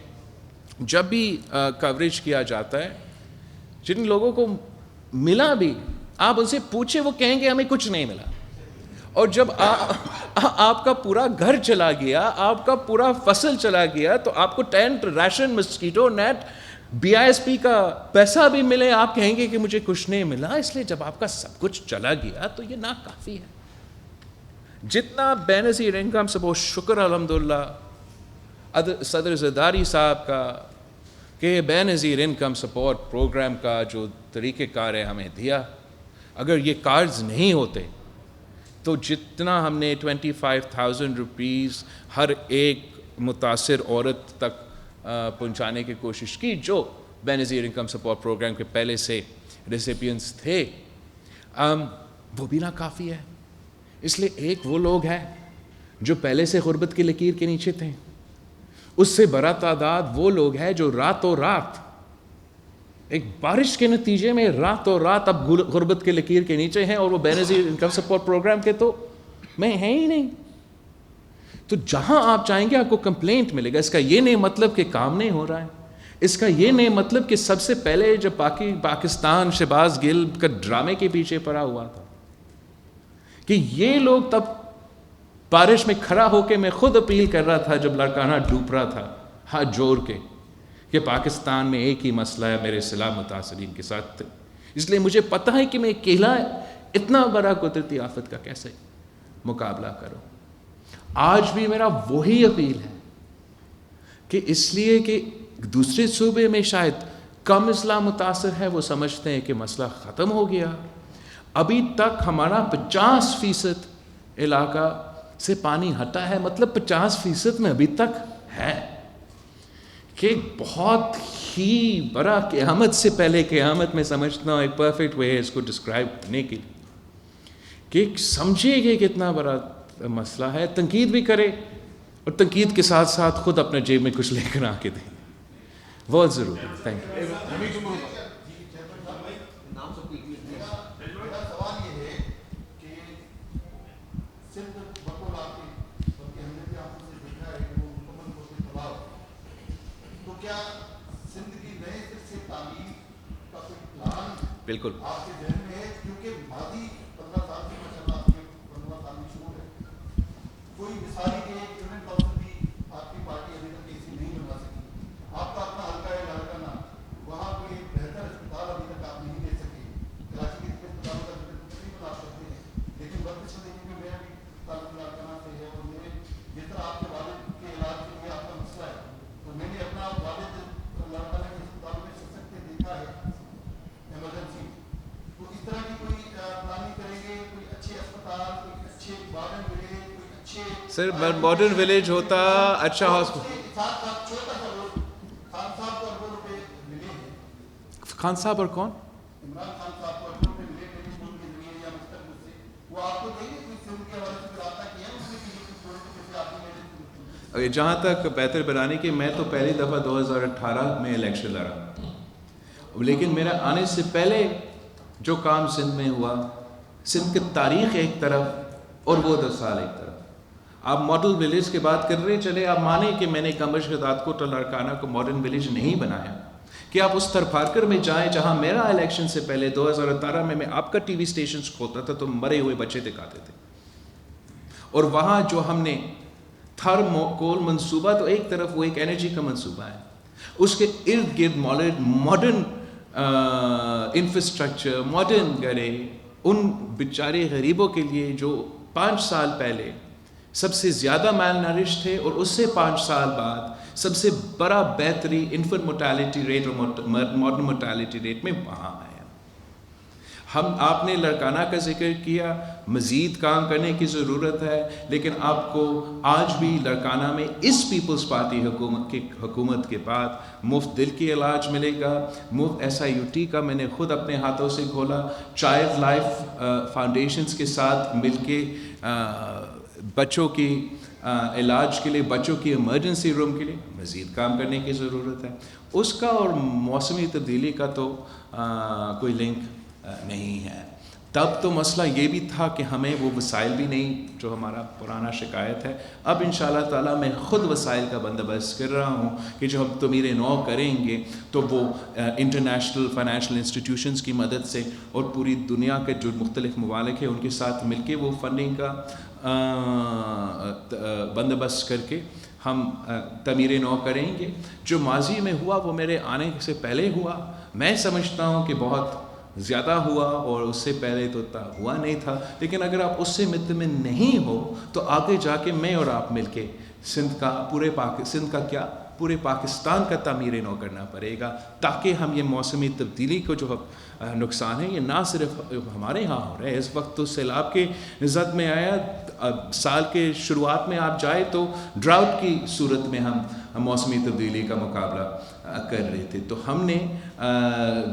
جب بھی کوریج کیا جاتا ہے، جن لوگوں کو ملا بھی آپ ان سے پوچھیں، وہ کہیں گے ہمیں کچھ نہیں ملا. اور جب آپ کا پورا گھر چلا گیا، آپ کا پورا فصل چلا گیا، تو آپ کو ٹینٹ، ریشن، مسکیٹو نیٹ، BISP کا پیسہ بھی ملے، آپ کہیں گے کہ مجھے کچھ نہیں ملا. اس لیے جب آپ کا سب کچھ چلا گیا تو یہ ناکافی ہے. جتنا بے نظیر انکم سپورٹ، شکر الحمدللہ صدر زرداری صاحب کا کہ بے نظیر انکم سپورٹ پروگرام کا جو طریقہ کار ہے ہمیں دیا. اگر یہ کارڈز نہیں ہوتے تو جتنا ہم نے 25,000 روپیز ہر ایک متاثر عورت تک پہنچانے کی کوشش کی، جو بے نظیر انکم سپورٹ پروگرام کے پہلے سے ریسیپینٹس تھے، وہ بھی ناکافی ہے. اس لیے ایک وہ لوگ ہیں جو پہلے سے غربت کی لکیر کے نیچے تھے، اس سے بڑا تعداد وہ لوگ ہیں جو راتوں رات ایک بارش کے نتیجے میں راتوں رات اب غربت کے لکیر کے نیچے ہیں، اور وہ بے نظیر انکم سپورٹ پروگرام کے تو میں ہیں ہی نہیں. تو جہاں آپ چاہیں گے آپ کو کمپلینٹ ملے گا. اس کا یہ نہیں مطلب کہ کام نہیں ہو رہا ہے، اس کا یہ نہیں مطلب کہ سب سے پہلے جب پاکستان شہباز گل کا ڈرامے کے پیچھے پڑا ہوا تھا کہ یہ لوگ، تب بارش میں کھڑا ہو کے میں خود اپیل کر رہا تھا جب لڑکانہ ڈوب رہا تھا، ہاتھ جوڑ کے کہ پاکستان میں ایک ہی مسئلہ ہے میرے سیلاب متاثرین کے ساتھ. اس لیے مجھے پتہ ہے کہ میں اکیلا اتنا بڑا قدرتی آفت کا کیسے مقابلہ کروں. آج بھی میرا وہی اپیل ہے کہ اس لیے کہ دوسرے صوبے میں شاید کم اضلاع متاثر ہے، وہ سمجھتے ہیں کہ مسئلہ ختم ہو گیا. ابھی تک ہمارا 50% علاقہ سے پانی ہٹا ہے، مطلب 50% میں ابھی تک ہے، کہ بہت ہی بڑا قیامت سے پہلے قیامت میں سمجھتا ہوں ایک پرفیکٹ وے ہے اس کو ڈسکرائب کرنے کی، کہ سمجھے گے کتنا بڑا مسئلہ ہے. تنقید بھی کرے اور تنقید کے ساتھ ساتھ خود اپنے جیب میں کچھ لے کر آ کے دیں، بہت ضروری ہے. Thank you. بالکل. آپ کے ذہن میں ہے کیونکہ ماضی 15 سال سے ماشاءاللہ آپ کے 15 سال میں شروع ہے, کوئی مثالی کے یونین کونسل بھی آپ کی پارٹی ابھی تک ایسی نہیں بنوا سکی. آپ کا اپنا حلقہ ہے لاڑکانہ, وہاں کوئی بہتر اسپتال ابھی تک آپ نہیں دے سکے. کراچی کے اسپتالوں کا تقریباً آپ کرتے ہیں, لیکن بدقسمتی کیونکہ میں بھی تعلق لاڑکانہ سے ہے اور میرے جس طرح آپ کے والد کے علاج کے لیے آپ کا مسئلہ ہے, تو میں نے اپنا والد لاڑکانہ کے اسپتال میں سکتے دیکھا ہے ایمرجنسی. تو اس طرح کی کوئی پلاننگ کریں گے, کوئی اچھے اسپتال, کوئی اچھے ماڈرن ولیج, کوئی اچھے سر ماڈرن ولیج ہوتا اچھا ہاسپٹل. ساتھ ساتھ چھوٹا سا روڈ خان صاحب کو اربوں روپے ملے ہیں. خان صاحب اور کون؟ عمران خان صاحب کو اربوں روپے ملے ٹیلی فون کے ذریعے یا مستقبل سے, وہ آپ کو دیں گے کوئی سے ان کے حوالے سے رابطہ کیا ہے اس میں کہ یہ چھوٹے پیسے آپ نے. جہاں تک بہتر بنانے کی, میں تو پہلی دفعہ 2018 میں الیکشن لڑا, لیکن میرا آنے سے پہلے جو کام سندھ میں ہوا, سندھ کی تاریخ ایک طرف اور وہ 10 سال ایک طرف. آپ ماڈل ولیج کی بات کر رہے, چلے آپ مانیں کہ میں نے کمر شہداد کو لاڑکانہ کو ماڈرن ولیج نہیں بنایا, کہ آپ اس تھرپارکر میں جائیں جہاں میرا الیکشن سے پہلے 2018 میں آپ کا ٹی وی اسٹیشنز کھولتا تھا تو مرے ہوئے بچے دکھاتے تھے. اور وہاں جو ہم نے تھرموکول منصوبہ, تو ایک طرف وہ ایک انرجی کا منصوبہ ہے, اس کے ارد گرد ماڈرن انفراسٹرکچر, ماڈرن گھریں ان بیچارے غریبوں کے لیے جو 5 سال پہلے سب سے زیادہ مال نرش تھے, اور اس سے 5 سال بعد سب سے بڑا بہتری انفنٹ موٹیلٹی ریٹ اور ماڈرن موٹیلٹی ریٹ میں وہاں آیا. آپ نے لاڑکانہ کا ذکر کیا, مزید کام کرنے کی ضرورت ہے, لیکن آپ کو آج بھی لاڑکانہ میں اس پیپلز پارٹی حکومت کے بعد مفت دل کی علاج ملے گا, مفت SIUT کا میں نے خود اپنے ہاتھوں سے کھولا, چائلڈ لائف فاؤنڈیشنز کے ساتھ مل کے بچوں کی علاج کے لیے, بچوں کی ایمرجنسی روم کے لیے مزید کام کرنے کی ضرورت ہے. اس کا اور موسمی تبدیلی کا تو کوئی لنک نہیں ہے. تب تو مسئلہ یہ بھی تھا کہ ہمیں وہ وسائل بھی نہیں, جو ہمارا پرانا شکایت ہے. اب انشاءاللہ تعالیٰ میں خود وسائل کا بندوبست کر رہا ہوں کہ جو ہم تعمیر نو کریں گے تو وہ انٹرنیشنل فائنینشیل انسٹیٹیوشنز کی مدد سے اور پوری دنیا کے جو مختلف ممالک ہیں ان کے ساتھ مل کے وہ فنڈنگ کا بندوبست کر کے ہم تعمیر نو کریں گے. جو ماضی میں ہوا وہ میرے آنے سے پہلے ہوا, میں سمجھتا ہوں کہ بہت زیادہ ہوا, اور اس سے پہلے تو ہوا نہیں تھا. لیکن اگر آپ اس سے مطمئن نہیں ہو تو آگے جا کے میں اور آپ مل کے سندھ کا کیا پورے پاکستان کا تعمیر نو کرنا پڑے گا, تاکہ ہم یہ موسمی تبدیلی کو جو نقصان ہے یہ نہ صرف ہمارے ہاں ہو رہا ہے. اس وقت تو سیلاب کے زد میں آیا, سال کے شروعات میں آپ جائے تو ڈراؤٹ کی صورت میں ہم موسمی تبدیلی کا مقابلہ کر رہے تھے. تو ہم نے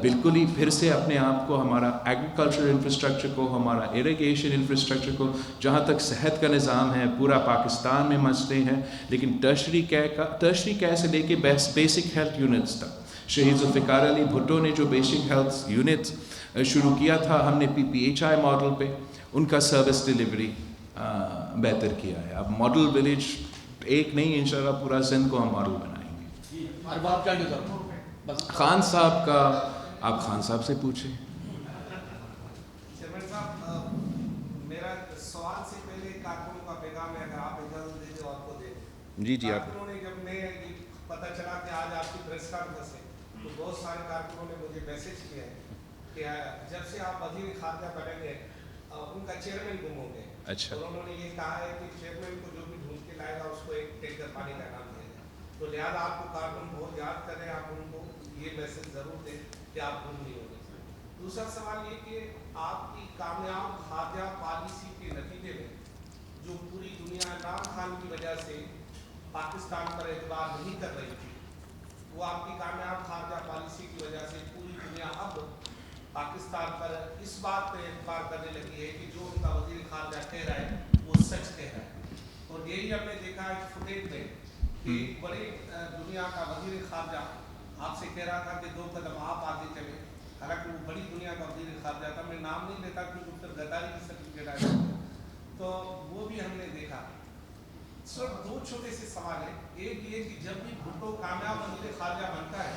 بالکل ہی پھر سے اپنے آپ کو, ہمارا ایگریکلچر انفراسٹرکچر کو, ہمارا اریگیشن انفراسٹرکچر کو, جہاں تک صحت کا نظام ہے پورا پاکستان میں مسئلے ہیں, لیکن ٹرشری کیئر سے لے کے بیسک ہیلتھ یونٹس تک شہید ذوالفقار علی بھٹو نے جو بیسک ہیلتھ یونٹس شروع کیا تھا, ہم نے PPHI ماڈل پہ ان کا سروس ڈیلیوری بہتر کیا ہے. اب ماڈل ولیج ایک نہیں, انشاءاللہ پورا سندھ کو ہم ماڈل بنائیں گے. خان صاحب کا آپ خان صاحب سے پوچھیں. چیئرمین صاحب, میرا سوال سے پہلے کارکنوں کا پیغام ہے, اگر آپ اجازت دیں تو آپ کو دیں. جی آپ. کارکنوں نے جب میں پتہ چلا کہ آج آپ کی پریس کانفرنس ہے تو بہت سارے کارکنوں نے مجھے میسج کیا ہے کہ جب سے آپ وزیر خارجہ بنے گے ان کا چیئرمین گم ہو گئے. اچھا. اور انہوں نے یہ کہا ہے کہ چیئرمین کو جو بھی ڈھونڈ کے لائے گا اس کو ایک ٹینکر پانی کا نام دیا جائے. تو لہٰذا آپ کو کارکن بہت یاد کریں, آپ ان کو یہ میسج ضرور دیں کہ آپ گم نہیں ہو گئے. دوسرا سوال یہ کہ آپ کی کامیاب خارجہ پالیسی کے نتیجے میں جو پوری دنیا عمران خان کی وجہ سے پاکستان پر اعتبار نہیں کر رہی تھی, وہ آپ کی کامیاب خارجہ پالیسی کی وجہ سے پوری دنیا اب پاکستان پر اس بات پہ اعتبار کرنے لگی ہے کہ جو ان کا وزیر خارجہ کہہ رہا ہے وہ سچ کہہ رہا ہے. اور یہی ہم نے دیکھا ہے فوٹیج میں کہ بڑے دنیا کا وزیر خارجہ آپ سے کہہ رہا تھا کہ 2 قدم آپ آگے چلے, حالانکہ وہ بڑی دنیا کا وزیر خارجہ تھا. میں نام نہیں لیتا کیونکہ پھر غداری کی سرٹیفکیٹ آئے, تو وہ بھی ہم نے دیکھا. سر 2 چھوٹے سے سوال ہیں. ایک یہ کہ جب بھی بھٹو کامیاب وزیر خارجہ بنتا ہے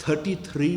33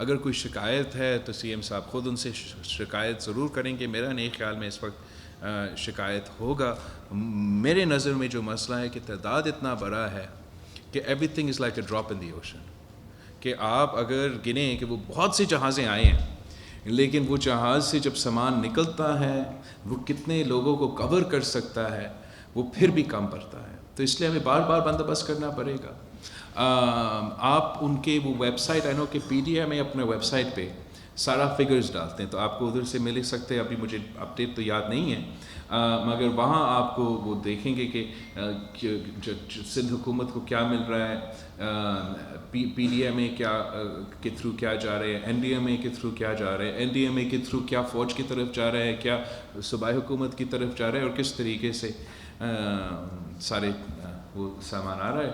اگر کوئی شکایت ہے تو سی ایم صاحب خود ان سے شکایت ضرور کریں گے. میرا نہیں خیال میں اس وقت شکایت ہوگا. میرے نظر میں جو مسئلہ ہے کہ تعداد اتنا بڑا ہے کہ every thing is like a drop in the ocean, کہ آپ اگر گنیں کہ وہ بہت سی جہازیں آئے ہیں, لیکن وہ جہاز سے جب سامان نکلتا ہے وہ کتنے لوگوں کو کور کر سکتا ہے, وہ پھر بھی کم پڑتا ہے. تو اس لیے ہمیں بار بار بندوبست کرنا پڑے گا. آپ ان کے وہ ویب سائٹ, آئی نو کہ پی ڈی ایم اپنے ویب سائٹ پہ سارا فگرز ڈالتے ہیں, تو آپ کو ادھر سے مل سکتے ہیں. ابھی مجھے اپڈیٹ تو یاد نہیں ہے, مگر وہاں آپ کو وہ دیکھیں گے کہ سندھ حکومت کو کیا مل رہا ہے, پی ڈی ایم اے کیا کے تھرو کیا جا رہے ہیں, این ڈی ایم اے کے تھرو کیا جا رہے ہیں, این ڈی ایم اے کے تھرو کیا فوج کی طرف جا رہے ہیں, کیا صوبائی حکومت کی طرف جا رہے ہیں, اور کس طریقے سے سارے وہ سامان آ رہا ہے.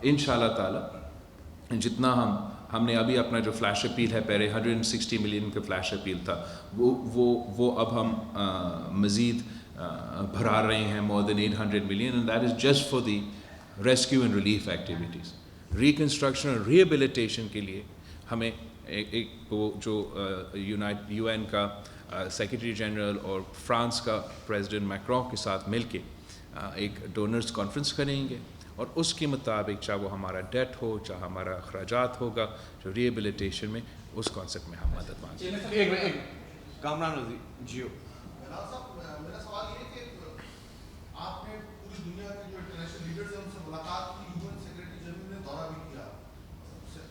انشاءاللہ تعالی جتنا ہم نے ابھی اپنا جو فلیش اپیل ہے, پہلے 160 ملین کا فلیش اپیل تھا, وہ اب ہم مزید بھرا رہے ہیں, more than 800 million, and that is just for the rescue and relief activities. Reconstruction اور ریہیبلیٹیشن کے لیے ہمیں ایک وہ جو یو این کا سیکرٹری جنرل اور فرانس کا پریزیڈنٹ میکرون کے ساتھ مل کے ایک ڈونرز کانفرنس کریں گے, اور اس کے مطابق چاہے وہ ہمارا ڈیٹ ہو, چاہے ہمارا اخراجات ہوگا جو ریہیبلیٹیشن میں, اس کانسیپٹ میں ہم مدد مانگیں گے. ایک کامران وزیر جیو. میرا سوال یہ ہے کہ آپ نے پوری دنیا کے جو انٹرنیشنل لیڈرز ہیں ان سے ملاقات کی, یو این سیکرٹری جنرل نے دورہ بھی کیا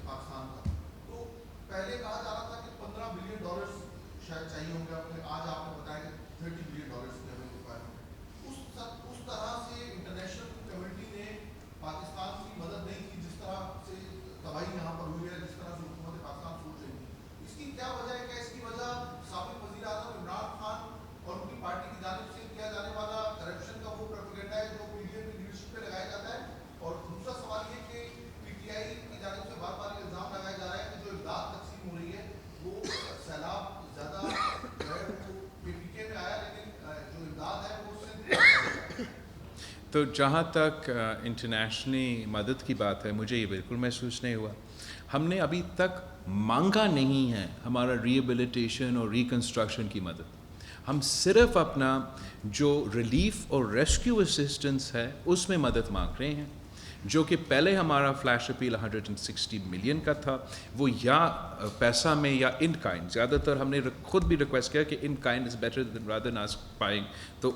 پاکستان کا, تو پہلے کہا جا رہا تھا کہ $15 بلین شاید چاہیے ہوں گے, آج آپ نے بتایا کہ $30 بلین کی ہمیں ریکوائرمنٹ. اس طرح سے انٹرنیشنل کمیونٹی نے پاکستان کی مدد نہیں کی جس طرح سے تباہی یہاں پر ہوئی ہے, جس طرح سے حکومت پاکستان سوچ رہی ہے. اس کی کیا وجہ ہے؟ کہ اس کی وجہ سابق وزیر اعظم عمران خان اور ان کی پارٹی کی جانب سے کیا جانے والا کرپشن کا وہ پروپیگنڈا ہے جو پی ڈی ایم کی لیڈرشپ پہ لگایا جاتا ہے, اور دوسرا سوال یہ کہ پی ٹی آئی کی جانب سے بار بار الزام لگایا جا رہا ہے کہ جو امداد تقسیم ہو رہی ہے وہ سیلاب زیادہ جو ہے وہ پی ٹی کے میں آیا, لیکن جو امداد ہے وہ صرف. تو جہاں تک انٹرنیشنلی مدد کی بات ہے, مجھے یہ بالکل محسوس نہیں ہوا. ہم نے ابھی تک مانگا نہیں ہے ہمارا ریہیبلیٹیشن اور ریکنسٹرکشن کی مدد. ہم صرف اپنا جو ریلیف اور ریسکیو اسسٹنس ہے اس میں مدد مانگ رہے ہیں, جو کہ پہلے ہمارا فلیش اپیل 160 ملین کا تھا. وہ یا پیسہ میں یا ان کائنڈ, زیادہ تر ہم نے خود بھی ریکویسٹ کیا کہ in kind is better than rather than ask buying, تو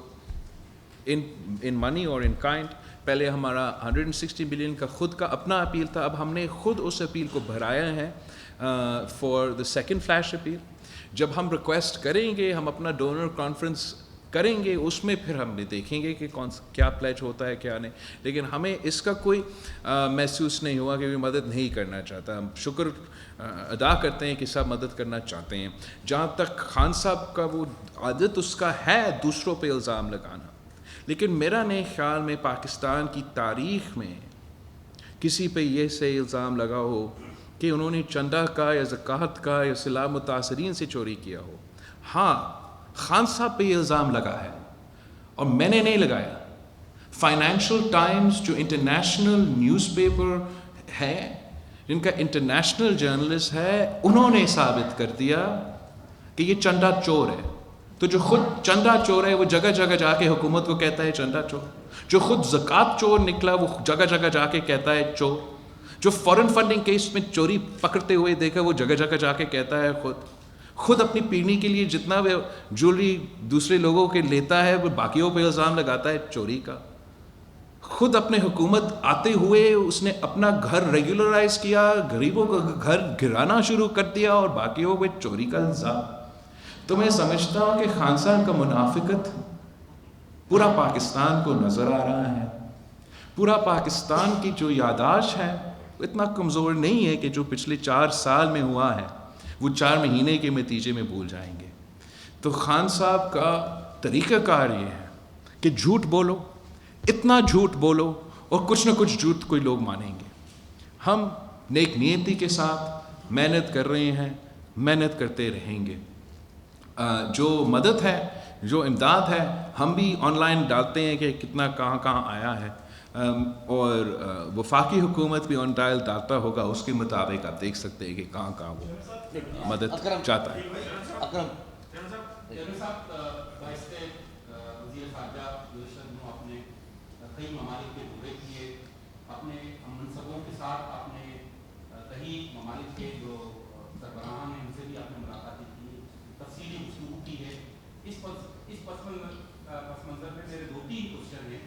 ان منی اور ان کائنڈ. پہلے ہمارا 160 ملین کا خود کا اپنا اپیل تھا, اب ہم نے خود اس اپیل کو بھرایا ہے for the second flash appeal. جب ہم ریکویسٹ کریں گے, ہم اپنا ڈونر کانفرنس کریں گے, اس میں پھر ہم دیکھیں گے کہ کیا پلیج ہوتا ہے کیا نہیں. لیکن ہمیں اس کا کوئی محسوس نہیں ہوا کہ مدد نہیں کرنا چاہتا. ہم شکر ادا کرتے ہیں کہ سب مدد کرنا چاہتے ہیں. جہاں تک خان صاحب کا وہ عادت اس کا ہے دوسروں پہ الزام لگانا, لیکن میرا نہیں خیال میں پاکستان کی تاریخ میں کسی پہ یہ سے الزام لگا ہو کہ انہوں نے چندہ کا یا زکوٰۃ کا یا سیلاب متاثرین سے چوری کیا ہو. ہاں, خان صاحب پہ یہ الزام لگا ہے اور میں نے نہیں لگایا. فائنینشیل ٹائمز جو انٹرنیشنل نیوز پیپر ہے, جن کا انٹرنیشنل جرنلسٹ ہے, انہوں نے ثابت کر دیا کہ یہ چندہ چور ہے. تو جو خود چندہ چور ہے وہ جگہ جگہ جا کے حکومت کو کہتا ہے چندہ چور. جو خود زکوٰۃ چور نکلا وہ جگہ جگہ جا کے کہتا ہے چور. جو فورن فنڈنگ کیس میں چوری پکڑتے ہوئے دیکھا وہ جگہ جگہ جا کے کہتا ہے خود اپنی پیڑھی کے لیے جتنا وہ جویلری دوسرے لوگوں کے لیتا ہے وہ باقیوں پہ الزام لگاتا ہے چوری کا. خود اپنے حکومت آتے ہوئے اس نے اپنا گھر ریگولرائز کیا, غریبوں کا گھر گرانا شروع کر دیا اور باقیوں پہ چوری کا الزام. تو میں سمجھتا ہوں کہ خان صاحب کا منافقت پورا پاکستان کو نظر آ رہا ہے. پورا پاکستان کی جو یادداشت ہے وہ اتنا کمزور نہیں ہے کہ جو پچھلے 4 سال میں ہوا ہے وہ 4 مہینے کے نتیجے میں بھول جائیں گے. تو خان صاحب کا طریقہ کار یہ ہے کہ جھوٹ بولو, اتنا جھوٹ بولو اور کچھ نہ کچھ جھوٹ کوئی لوگ مانیں گے. ہم نیک نیتی کے ساتھ محنت کر رہے ہیں, محنت کرتے رہیں گے. جو مدد ہے, جو امداد ہے, ہم بھی آن لائن ڈالتے ہیں کہ کتنا کہاں کہاں آیا ہے. اور وفاقی حکومت بھی آن ٹائل ڈالتا ہوگا, اس کے مطابق آپ دیکھ سکتے ہیں کہ کہاں کہاں وہ مدد چاہتا ہے. اکرم صاحب بائیستے وزیر خارجہ گزشتہ دنوں آپ نے کئی ممالک کے دورے کیے, اپنے منصبوں کے ساتھ آپ نے کئی ممالک کے جو سربراہان ہیں ان سے بھی آپ نے ملاقاتیں کی, تفصیلی گفتگو کی ہے. اس پس منظر میں میرے 2-3 کوشچن ہیں.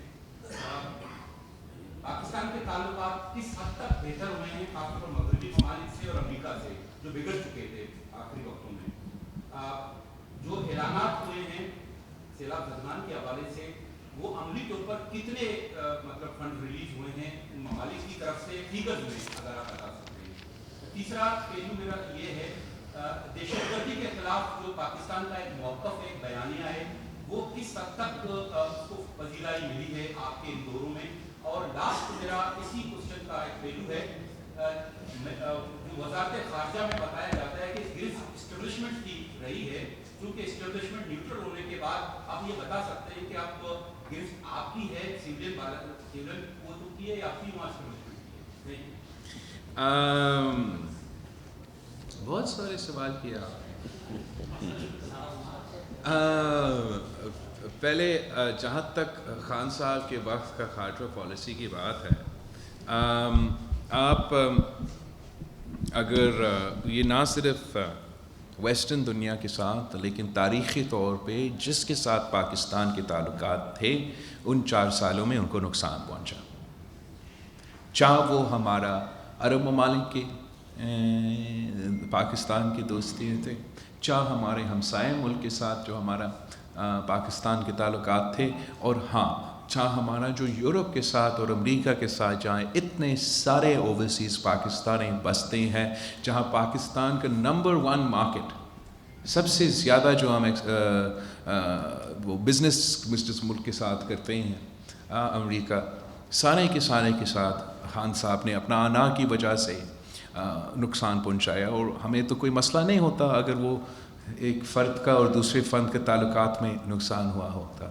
پاکستان کے تعلقات کس حد تک بہتر ہوئے ہیں خاص طور پر مغربی ممالک سے اور امریکہ سے جو بگڑ چکے تھے آخری وقتوں میں؟ جو اعلانات ہوئے ہیں سیلاب زدگان کے حوالے سے وہ عملی طور پر کتنے مطلب فنڈ ریلیز ہوئے ہیں ان ممالک کی طرف سے فیگرز میں, اگر آپ بتا سکتے ہیں. تیسرا پہلو میرا یہ ہے, دہشت گردی کے خلاف جو پاکستان کا ایک موقف ایک بیانیہ ہے وہ کس حد تک اس کو پذیرائی ملی ہے آپ کے ان دوروں میں؟ اور لاسٹ میرا اسی کوشچن کا ایک پہلو ہے, جو وزارت خارجہ میں بتایا جاتا ہے کہ گرفت اسٹیبلشمنٹ کی رہی ہے, چونکہ اسٹیبلشمنٹ نیوٹرل ہونے کے بعد آپ یہ بتا سکتے ہیں کہ آپ گرفت آپ کی ہے سیولین قوتوں کی ہے یا آپ کی وہاں اسٹیبلشمنٹ کی ہے؟ بہت سارے سوال کیا. پہلے جہاں تک خان صاحب کے وقت کا خارجہ پالیسی کی بات ہے, آپ اگر یہ نہ صرف ویسٹرن دنیا کے ساتھ لیکن تاریخی طور پہ جس کے ساتھ پاکستان کے تعلقات تھے ان 4 سالوں میں ان کو نقصان پہنچا, چاہے وہ ہمارا عرب ممالک کے پاکستان کی دوستی تھے, چاہے ہمارے ہمسائے ملک کے ساتھ جو ہمارا پاکستان کے تعلقات تھے, اور ہاں چاہے ہمارا جو یورپ کے ساتھ اور امریکہ کے ساتھ جہاں اتنے سارے اوورسیز پاکستانی بستے ہیں, جہاں پاکستان کا نمبر 1 مارکیٹ سب سے زیادہ جو ہم وہ بزنس ملک کے ساتھ کرتے ہیں امریکہ, سارے کے ساتھ خان صاحب نے اپنا آنا کی وجہ سے نقصان پہنچایا. اور ہمیں تو کوئی مسئلہ نہیں ہوتا اگر وہ ایک فرد کا اور دوسرے فرد کے تعلقات میں نقصان ہوا ہوتا.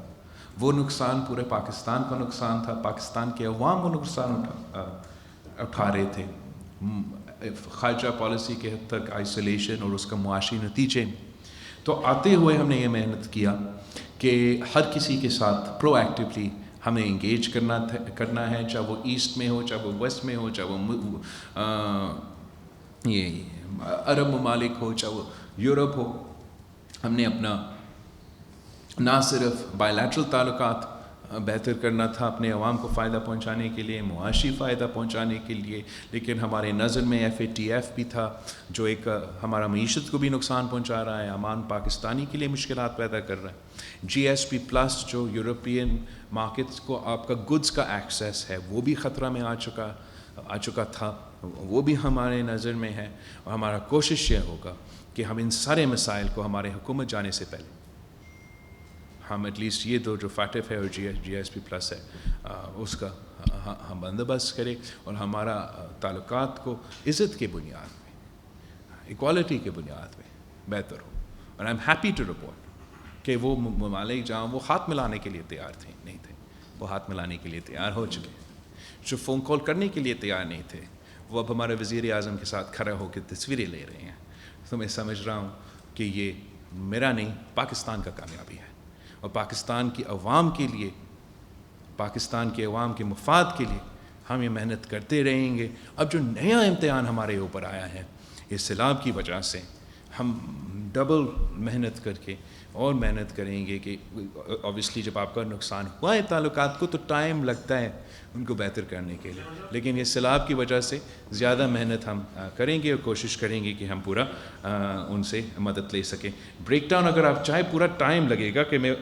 وہ نقصان پورے پاکستان کا نقصان تھا, پاکستان کے عوام کو نقصان اٹھا رہے تھے. خارجہ پالیسی کے حد تک آئسولیشن اور اس کا معاشی نتیجے. تو آتے ہوئے ہم نے یہ محنت کیا کہ ہر کسی کے ساتھ پرو ایکٹیولی ہمیں انگیج کرنا ہے, چاہے وہ ایسٹ میں ہو, چاہے وہ ویسٹ میں ہو, چاہے وہ یہ عرب ممالک ہو, چاہے وہ یورپ ہو. ہم نے اپنا نہ صرف بائی لیٹرل تعلقات بہتر کرنا تھا اپنے عوام کو فائدہ پہنچانے کے لیے, معاشی فائدہ پہنچانے کے لیے, لیکن ہمارے نظر میں FATF بھی تھا جو ایک ہمارا معیشت کو بھی نقصان پہنچا رہا ہے, عمان پاکستانی کے لیے مشکلات پیدا کر رہا ہے. GSP پلس جو یورپین مارکیٹس کو آپ کا گڈس کا ایکسیس ہے وہ بھی خطرہ میں آ چکا تھا, وہ بھی ہمارے نظر میں ہے. اور ہمارا کوشش یہ ہوگا کہ ہم ان سارے مسائل کو ہمارے حکومت جانے سے پہلے ہم ایٹ لیسٹ یہ 2 جو FATF ہے اور GSP پلس ہے اس کا ہم بندوبست کریں اور ہمارا تعلقات کو عزت کے بنیاد میں, ایکوالٹی کے بنیاد میں بہتر ہو. اور I am happy to report کہ وہ ممالک جہاں وہ ہاتھ ملانے کے لیے تیار تھے نہیں تھے, وہ ہاتھ ملانے کے لیے تیار ہو چکے. جو فون کال کرنے کے لیے تیار نہیں تھے وہ اب ہمارے وزیر اعظم کے ساتھ کھڑا ہو کے تصویریں لے رہے ہیں. تو میں سمجھ رہا ہوں کہ یہ میرا نہیں پاکستان کا کامیابی ہے, اور پاکستان کی عوام کے لیے, پاکستان کے عوام کے مفاد کے لیے ہم یہ محنت کرتے رہیں گے. اب جو نیا امتحان ہمارے اوپر آیا ہے اس سیلاب کی وجہ سے, ہم ڈبل محنت کر کے اور محنت کریں گے کہ اوبیسلی جب آپ کا نقصان ہوا ہے تعلقات کو تو ٹائم لگتا ہے ان کو بہتر کرنے کے لیے, لیکن یہ سیلاب کی وجہ سے زیادہ محنت ہم کریں گے اور کوشش کریں گے کہ ہم پورا ان سے مدد لے سکیں. بریک ڈاؤن اگر آپ چاہیں پورا ٹائم لگے گا کہ میں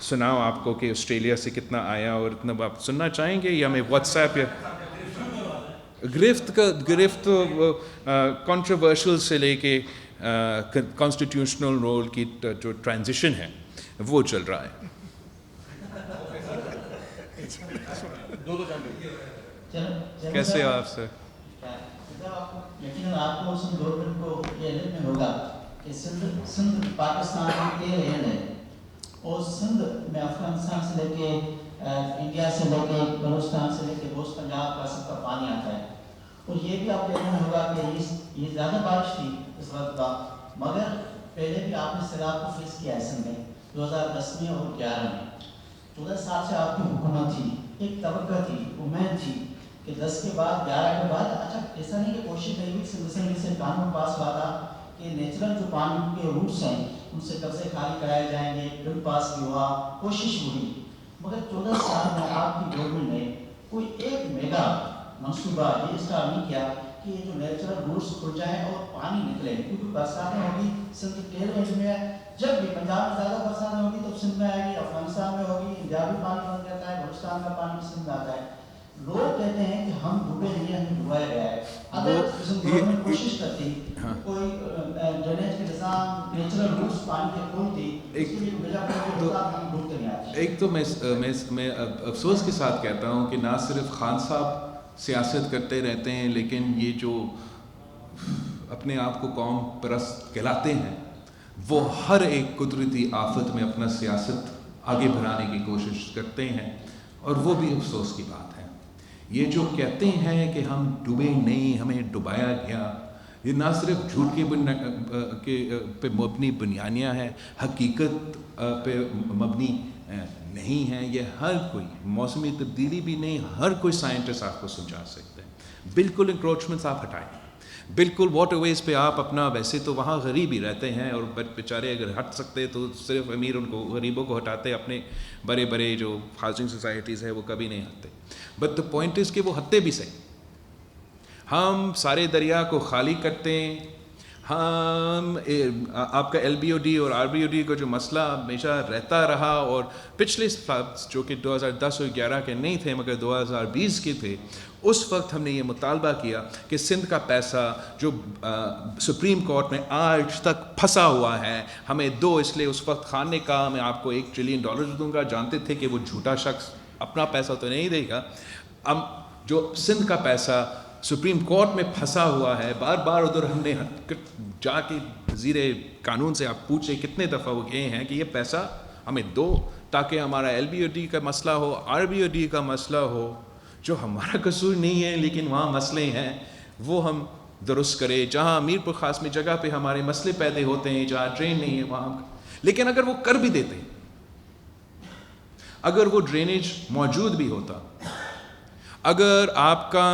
سناؤں آپ کو کہ آسٹریلیا سے کتنا آیا اور اتنا آپ سننا چاہیں گے, یا میں واٹس ایپ یا گرفت کنٹروورشل سے لے کے کانسٹیٹیوشنل رول کی جو ٹرانزیشن ہے وہ چل رہا ہے. کیسے ہو آپ سر؟ لیکن آپ کو اس گورنمنٹ کو یہ علم میں ہوگا کہ سندھ پاکستان کی لینڈ ہے, اور سندھ میں افغانستان سے لے کے انڈیا سے لے کے بلوچستان سے لے کے بوست پنجاب کا سب کا پانی آتا ہے. اور یہ بھی آپ دیکھنا ہوگا کہ یہ زیادہ بارش تھی اس وقت کا, مگر پہلے بھی آپ نے سیلاب کو فیس کیا ہے سندھ میں 2010 میں اور 11 میں. 14 سال سے آپ کی حکومت تھی, ایک توقع تھی, امید تھی کہ 10 کے بعد 11 کے بعد, اچھا ایسا نہیں کہ کوشش نہیں ہوئی, سندھ سے قانون پاس ہوا تھا کہ نیچرل جو پانی کے روٹس ہیں ان سے قبضے خالی کرائے جائیں گے, بل پاس بھی ہوا, کوشش ہوئی, مگر 14 سال میں آپ کی گورنمنٹ نے کوئی ایک میگا منصوبہ یہ اسٹارٹ نہیں کیا کہ یہ جو نیچرل روٹس کھل جائیں اور پانی نکلے. کیونکہ برساتیں ہوگی سندھ ٹیل رینج میں ہے, جب بھی پنجاب میں زیادہ برساتیں ہوگی تو سندھ میں آئے گی, افغانستان میں ہوگی, انڈیا بھی پانی بن جاتا ہے, بلوچستان کا پانی سندھ میں آتا ہے. لوگ کہتے ہیں کہ ہم ڈوبے نہیں, ہمیں ڈبایا گیا ہے. اگر گورنمنٹ کوشش کرتی کوئی ڈرینیج کے نظام نیچرل روٹس پانی کے کھولتی, اس کے لیے وجہ ہم ڈوبتے نہیں آتے. ایک تو میں افسوس کے ساتھ کہتا ہوں کہ نہ صرف خان صاحب سیاست کرتے رہتے ہیں, لیکن یہ جو اپنے آپ کو قوم پرست کہلاتے ہیں وہ ہر ایک قدرتی آفت میں اپنا سیاست آگے بڑھانے کی کوشش کرتے ہیں, اور وہ بھی افسوس کی بات ہے. یہ جو کہتے ہیں کہ ہم ڈوبے نہیں, ہمیں ڈبایا گیا, یہ نہ صرف جھوٹ کے پہ مبنی بیانیہ ہے, حقیقت پہ مبنی نہیں ہے. یہ ہر کوئی, موسمی تبدیلی بھی نہیں, ہر کوئی سائنٹسٹ آپ کو سمجھا سکتے ہیں. بالکل انکروچمنٹس آپ ہٹائیں, بالکل واٹر ویز پہ آپ اپنا, ویسے تو وہاں غریب ہی رہتے ہیں اور بیچارے اگر ہٹ سکتے تو صرف امیر ان کو, غریبوں کو ہٹاتے, اپنے بڑے بڑے جو ہاؤسنگ سوسائٹیز ہے وہ کبھی نہیں ہٹتے. بٹ دا پوائنٹ از کہ وہ ہٹتے بھی صحیح. ہم سارے دریا کو خالی کرتے ہیں, ہم آپ کا LBOD اور RBOD کا جو مسئلہ ہمیشہ رہتا رہا, اور پچھلے جو کہ 2010 اور 11 کے نہیں تھے مگر 2020 کے تھے, اس وقت ہم نے یہ مطالبہ کیا کہ سندھ کا پیسہ جو سپریم کورٹ میں آج تک پھنسا ہوا ہے ہمیں دو. اس لیے اس وقت خان نے کہا میں آپ کو $1 ٹریلین دوں گا, جانتے تھے کہ وہ جھوٹا شخص اپنا پیسہ تو نہیں دے گا. اب جو سندھ کا پیسہ سپریم کورٹ میں پھنسا ہوا ہے, بار بار ادھر ہم نے جا کے وزیر قانون سے آپ پوچھے کتنے دفعہ وہ گئے ہیں کہ یہ پیسہ ہمیں دو تاکہ ہمارا LBOD کا مسئلہ ہو, RBOD کا مسئلہ ہو, جو ہمارا قصور نہیں ہے لیکن وہاں مسئلے ہیں وہ ہم درست کرے. جہاں میرپور خاص میں جگہ پہ ہمارے مسئلے پیدا ہوتے ہیں, جہاں ڈرین نہیں ہے وہاں, لیکن اگر وہ کر بھی دیتے, اگر وہ ڈرینیج موجود بھی ہوتا, اگر آپ کا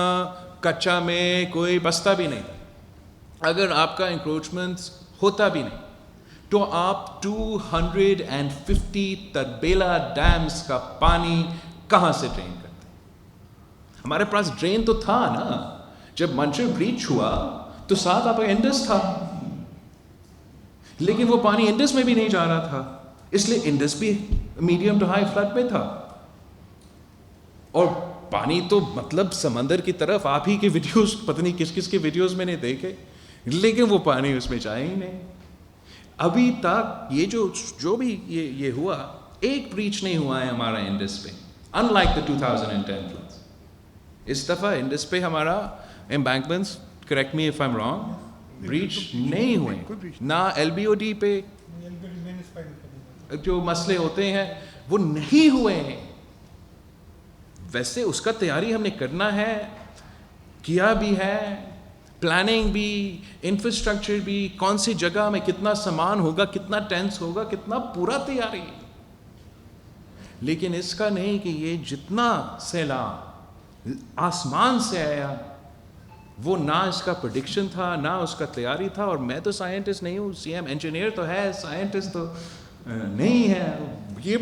کچا میں کوئی بستہ بھی نہیں, اگر آپ کا انکروچمنٹ ہوتا بھی نہیں, تو آپ 250 تربیلا ڈیمز کا پانی کہاں سے ڈرین کرتے؟ ہمارے پاس ڈرین تو تھا نا, جب منچر بریچ ہوا تو ساتھ آپ کا انڈس تھا, لیکن وہ پانی انڈس میں بھی نہیں جا رہا تھا, اس لیے انڈس بھی میڈیم ٹو ہائی فلڈ میں تھا. اور پانی تو مطلب سمندر کی طرف, آپ ہی کے ویڈیوز پتہ نہیں کس کس کے ویڈیوز میں نے دیکھے, لیکن وہ پانی اس میں جائے ہی نہیں. ابھی تک یہ جو بھی یہ ہوا, ایک بریچ نہیں ہوا ہے ہمارا انڈس پہ, ان لائک دا 2010 فلڈز. اس دفعہ انڈس پہ ہمارا embankments, correct me if I am wrong, breach نہیں ہوئے, نہ LBOD پہ جو مسئلے ہوتے ہیں وہ نہیں ہوئے ہیں. ویسے اس کا تیاری ہم نے کرنا ہے, کیا بھی ہے, پلاننگ بھی, انفراسٹرکچر بھی, کون سی جگہ میں کتنا سامان ہوگا, کتنا ٹینٹس ہوگا, کتنا پورا تیاری. لیکن اس کا نہیں کہ یہ جتنا سیلاب آسمان سے آیا وہ نہ اس کا پریڈکشن تھا نہ اس کا تیاری تھا. اور میں تو سائنٹسٹ نہیں ہوں, CM انجینئر تو ہے, سائنٹسٹ تو نہیں ہے. یہ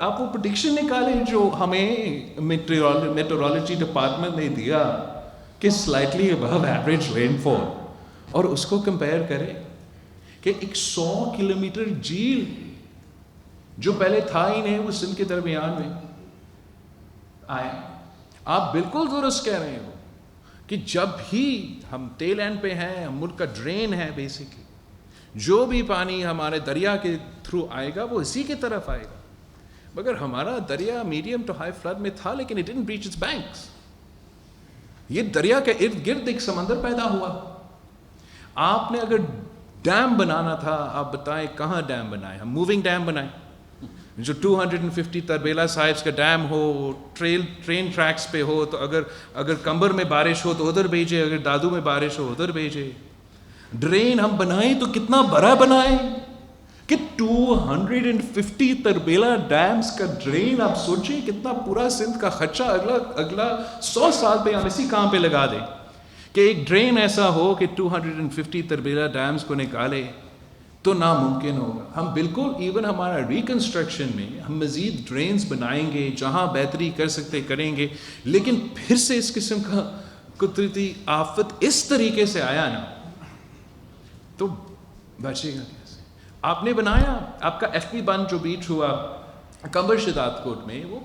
آپ وہ پریڈکشن نکالیں جو ہمیں میٹرولوجی ڈپارٹمنٹ نے دیا کہ سلائٹلی ابو ایوریج رین فال, اور اس کو کمپیئر کریں کہ ایک 100 کلومیٹر جھیل جو پہلے تھا ہی نہیں وہ سندھ کے درمیان میں آئے. آپ بالکل درست کہہ رہے ہو کہ جب ہی ہم ٹیل اینڈ پہ ہیں, ہم ملک کا ڈرین ہے بیسکلی, جو بھی پانی ہمارے دریا کے تھرو آئے گا وہ اسی کی طرف آئے گا. مگر ہمارا دریا میڈیم ٹو ہائی فلڈ میں تھا, لیکن it didn't breach its banks. یہ دریا کے ارد گرد ایک سمندر پیدا ہوا. آپ نے اگر ڈیم بنانا تھا, آپ بتائیں کہاں ڈیم بنائے؟ ہم موونگ ڈیم بنائیں, جو 250 تربیلا صاحب کا ڈیم ہو, ٹرین ٹریکس پہ ہو, تو اگر کمبر میں بارش ہو تو ادھر بھیجے, اگر دادو میں بارش ہو ادھر بھیجے. ڈرین ہم بنائیں تو کتنا بڑا بنائیں کہ 250 تربیلا ڈیمز کا ڈرین, آپ سوچیں کتنا پورا سندھ کا خرچہ اگلا 100 سال پہ ہم اسی کام پہ لگا دیں کہ ایک ڈرین ایسا ہو کہ 250 تربیلا ڈیمز کو نکالے, تو ناممکن ہوگا. ہم بالکل ایون ہمارا ریکنسٹرکشن میں ہم مزید ڈرینز بنائیں گے, جہاں بہتری کر سکتے کریں گے, لیکن پھر سے اس قسم کا قدرتی آفت اس طریقے سے آیا نا, تو بچے گا کیسے؟ آپ نے بنایا, آپ کا ایف پی بند جو بیچ ہوا کمبر شداد کوٹ میں, وہ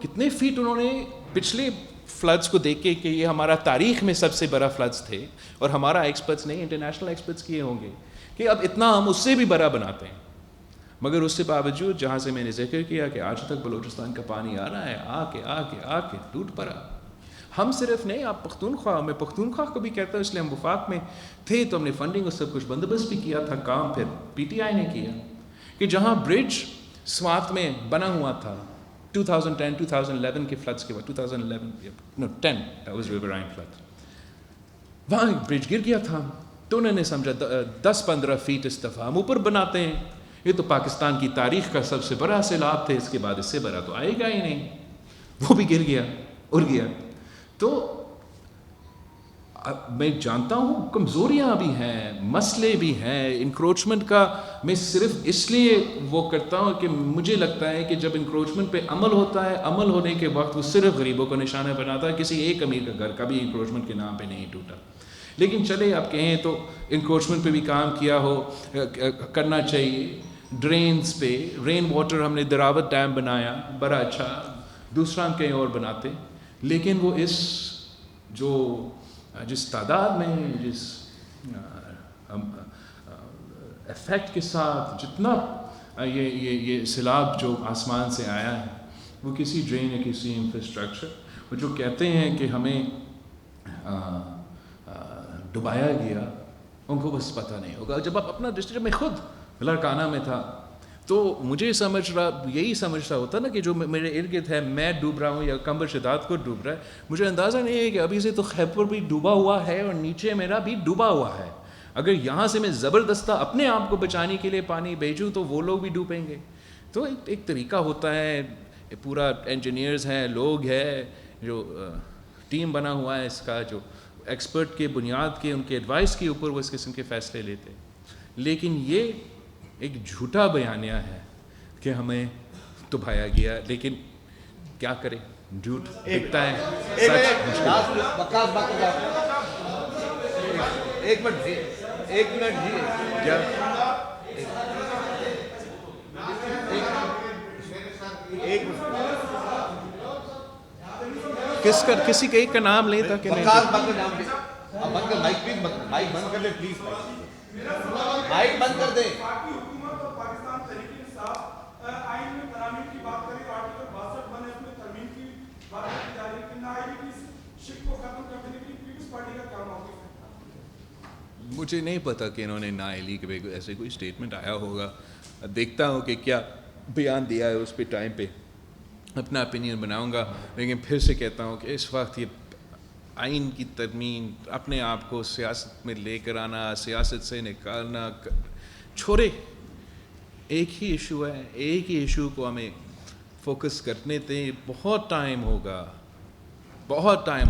کتنے فیٹ انہوں نے پچھلے فلڈز کو دیکھ کے کہ یہ ہمارا تاریخ میں سب سے بڑا فلڈز تھے, اور ہمارا ایکسپرٹس نہیں, انٹرنیشنل ایکسپرٹس کیے ہوں گے کہ اب اتنا ہم اس سے بھی بڑا بناتے ہیں. مگر اس سے باوجود جہاں سے میں نے ذکر کیا کہ آج تک بلوچستان کا پانی آ رہا ہے, آ کے ٹوٹ پڑا. ہم صرف نہیں, آپ پختونخوا, میں پختونخوا کو بھی کہتا ہوں, اس لیے ہم وفاق میں تھے تو ہم نے فنڈنگ اور سب کچھ بندوبست بھی کیا تھا. کام پھر پی ٹی آئی نے کیا کہ جہاں برج سوات میں بنا ہوا تھا 2010-2011 کے فلڈس کے بعد, 10 واز ریورائن فلڈ, وہاں ایک برج گر گیا تھا. تو انہوں نے سمجھا 10-15 فیٹ اس دفعہ ہم اوپر بناتے ہیں, یہ تو پاکستان کی تاریخ کا سب سے بڑا سیلاب تھے, اس کے بعد اس سے بڑا تو آئے گا ہی نہیں. وہ بھی گر گیا, اڑ گیا. تو میں جانتا ہوں کمزوریاں بھی ہیں, مسئلے بھی ہیں انکروچمنٹ کا. میں صرف اس لیے وہ کرتا ہوں کہ مجھے لگتا ہے کہ جب انکروچمنٹ پہ عمل ہوتا ہے, عمل ہونے کے وقت وہ صرف غریبوں کو نشانہ بناتا ہے, کسی ایک امیر کا گھر کبھی انکروچمنٹ کے نام پہ نہیں ٹوٹا. لیکن چلے آپ کہیں تو انکروچمنٹ پہ بھی کام کیا ہو, کرنا چاہیے. ڈرینز پہ رین واٹر ہم نے دراوت ڈیم بنایا, بڑا اچھا, دوسرا ہم کہیں اور بناتے, لیکن وہ جس تعداد میں, جس افیکٹ کے ساتھ جتنا یہ سیلاب جو آسمان سے آیا ہے, وہ کسی ڈرین یا کسی انفراسٹرکچر, وہ جو کہتے ہیں کہ ہمیں ڈبایا گیا, ان کو بس پتہ نہیں ہوگا. جب آپ اپنا ڈسٹرکٹ, میں خود لڑکانہ میں تھا تو مجھے یہی سمجھتا ہوتا نا کہ جو میرے ارد گرد ہے, میں ڈوب رہا ہوں یا کمبر شداد کو ڈوب رہا ہے, مجھے اندازہ نہیں ہے کہ ابھی سے تو خیبر بھی ڈوبا ہوا ہے اور نیچے میرا بھی ڈوبا ہوا ہے. اگر یہاں سے میں زبردستہ اپنے آپ کو بچانے کے لیے پانی بھیجوں تو وہ لوگ بھی ڈوبیں گے. تو ایک طریقہ ہوتا ہے, پورا انجینئرز ہیں, لوگ ہیں, جو ٹیم بنا ہوا ہے اس کا, جو ایکسپرٹ کے بنیاد کے ان کے ایڈوائس کے اوپر وہ اس قسم کے فیصلے لیتے. لیکن یہ ایک جھوٹا بیانیہ ہے کہ ہمیں دبایا گیا, لیکن کیا کریں, جھوٹ دکھتا ہے, ایک منٹ کیا کسی کا ایک کا نام لیں تاکہ مائک بند کر دیں پلیز, مائک بند کر دیں. حکومت اور پاکستان تحریک انصاف آئین میں ترامیم کی بات کری, آرٹیکل 62 بنے اس میں ترمیم کی بات کی جا رہی ہے کہ نااہلی کی شک کو ختم کرنے کے لیے پیپلز پارٹی کا کیا موقف ہے؟ مجھے نہیں پتا کہ انہوں نے نااہلی کے ایسے کوئی اسٹیٹمنٹ آیا ہوگا, دیکھتا ہوں کہ کیا بیان دیا ہے, اس پہ ٹائم پہ اپنا اپینین بناؤں گا. لیکن پھر سے کہتا ہوں کہ اس وقت یہ آئین کی ترمیم, اپنے آپ کو سیاست میں لے کر آنا, سیاست سے نکالنا, چھوڑے. ایک ہی ایشو ہے, ایک ہی ایشو کو ہمیں فوکس کرنے دیں. بہت ٹائم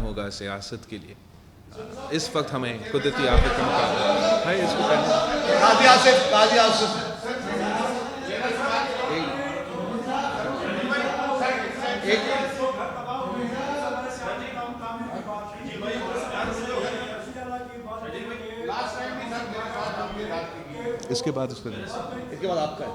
ہوگا سیاست کے لیے. اس وقت ہمیں قدرتی آفت کا مقابلہ ہے, اس کو کرنا. اس کے بعد آپ کا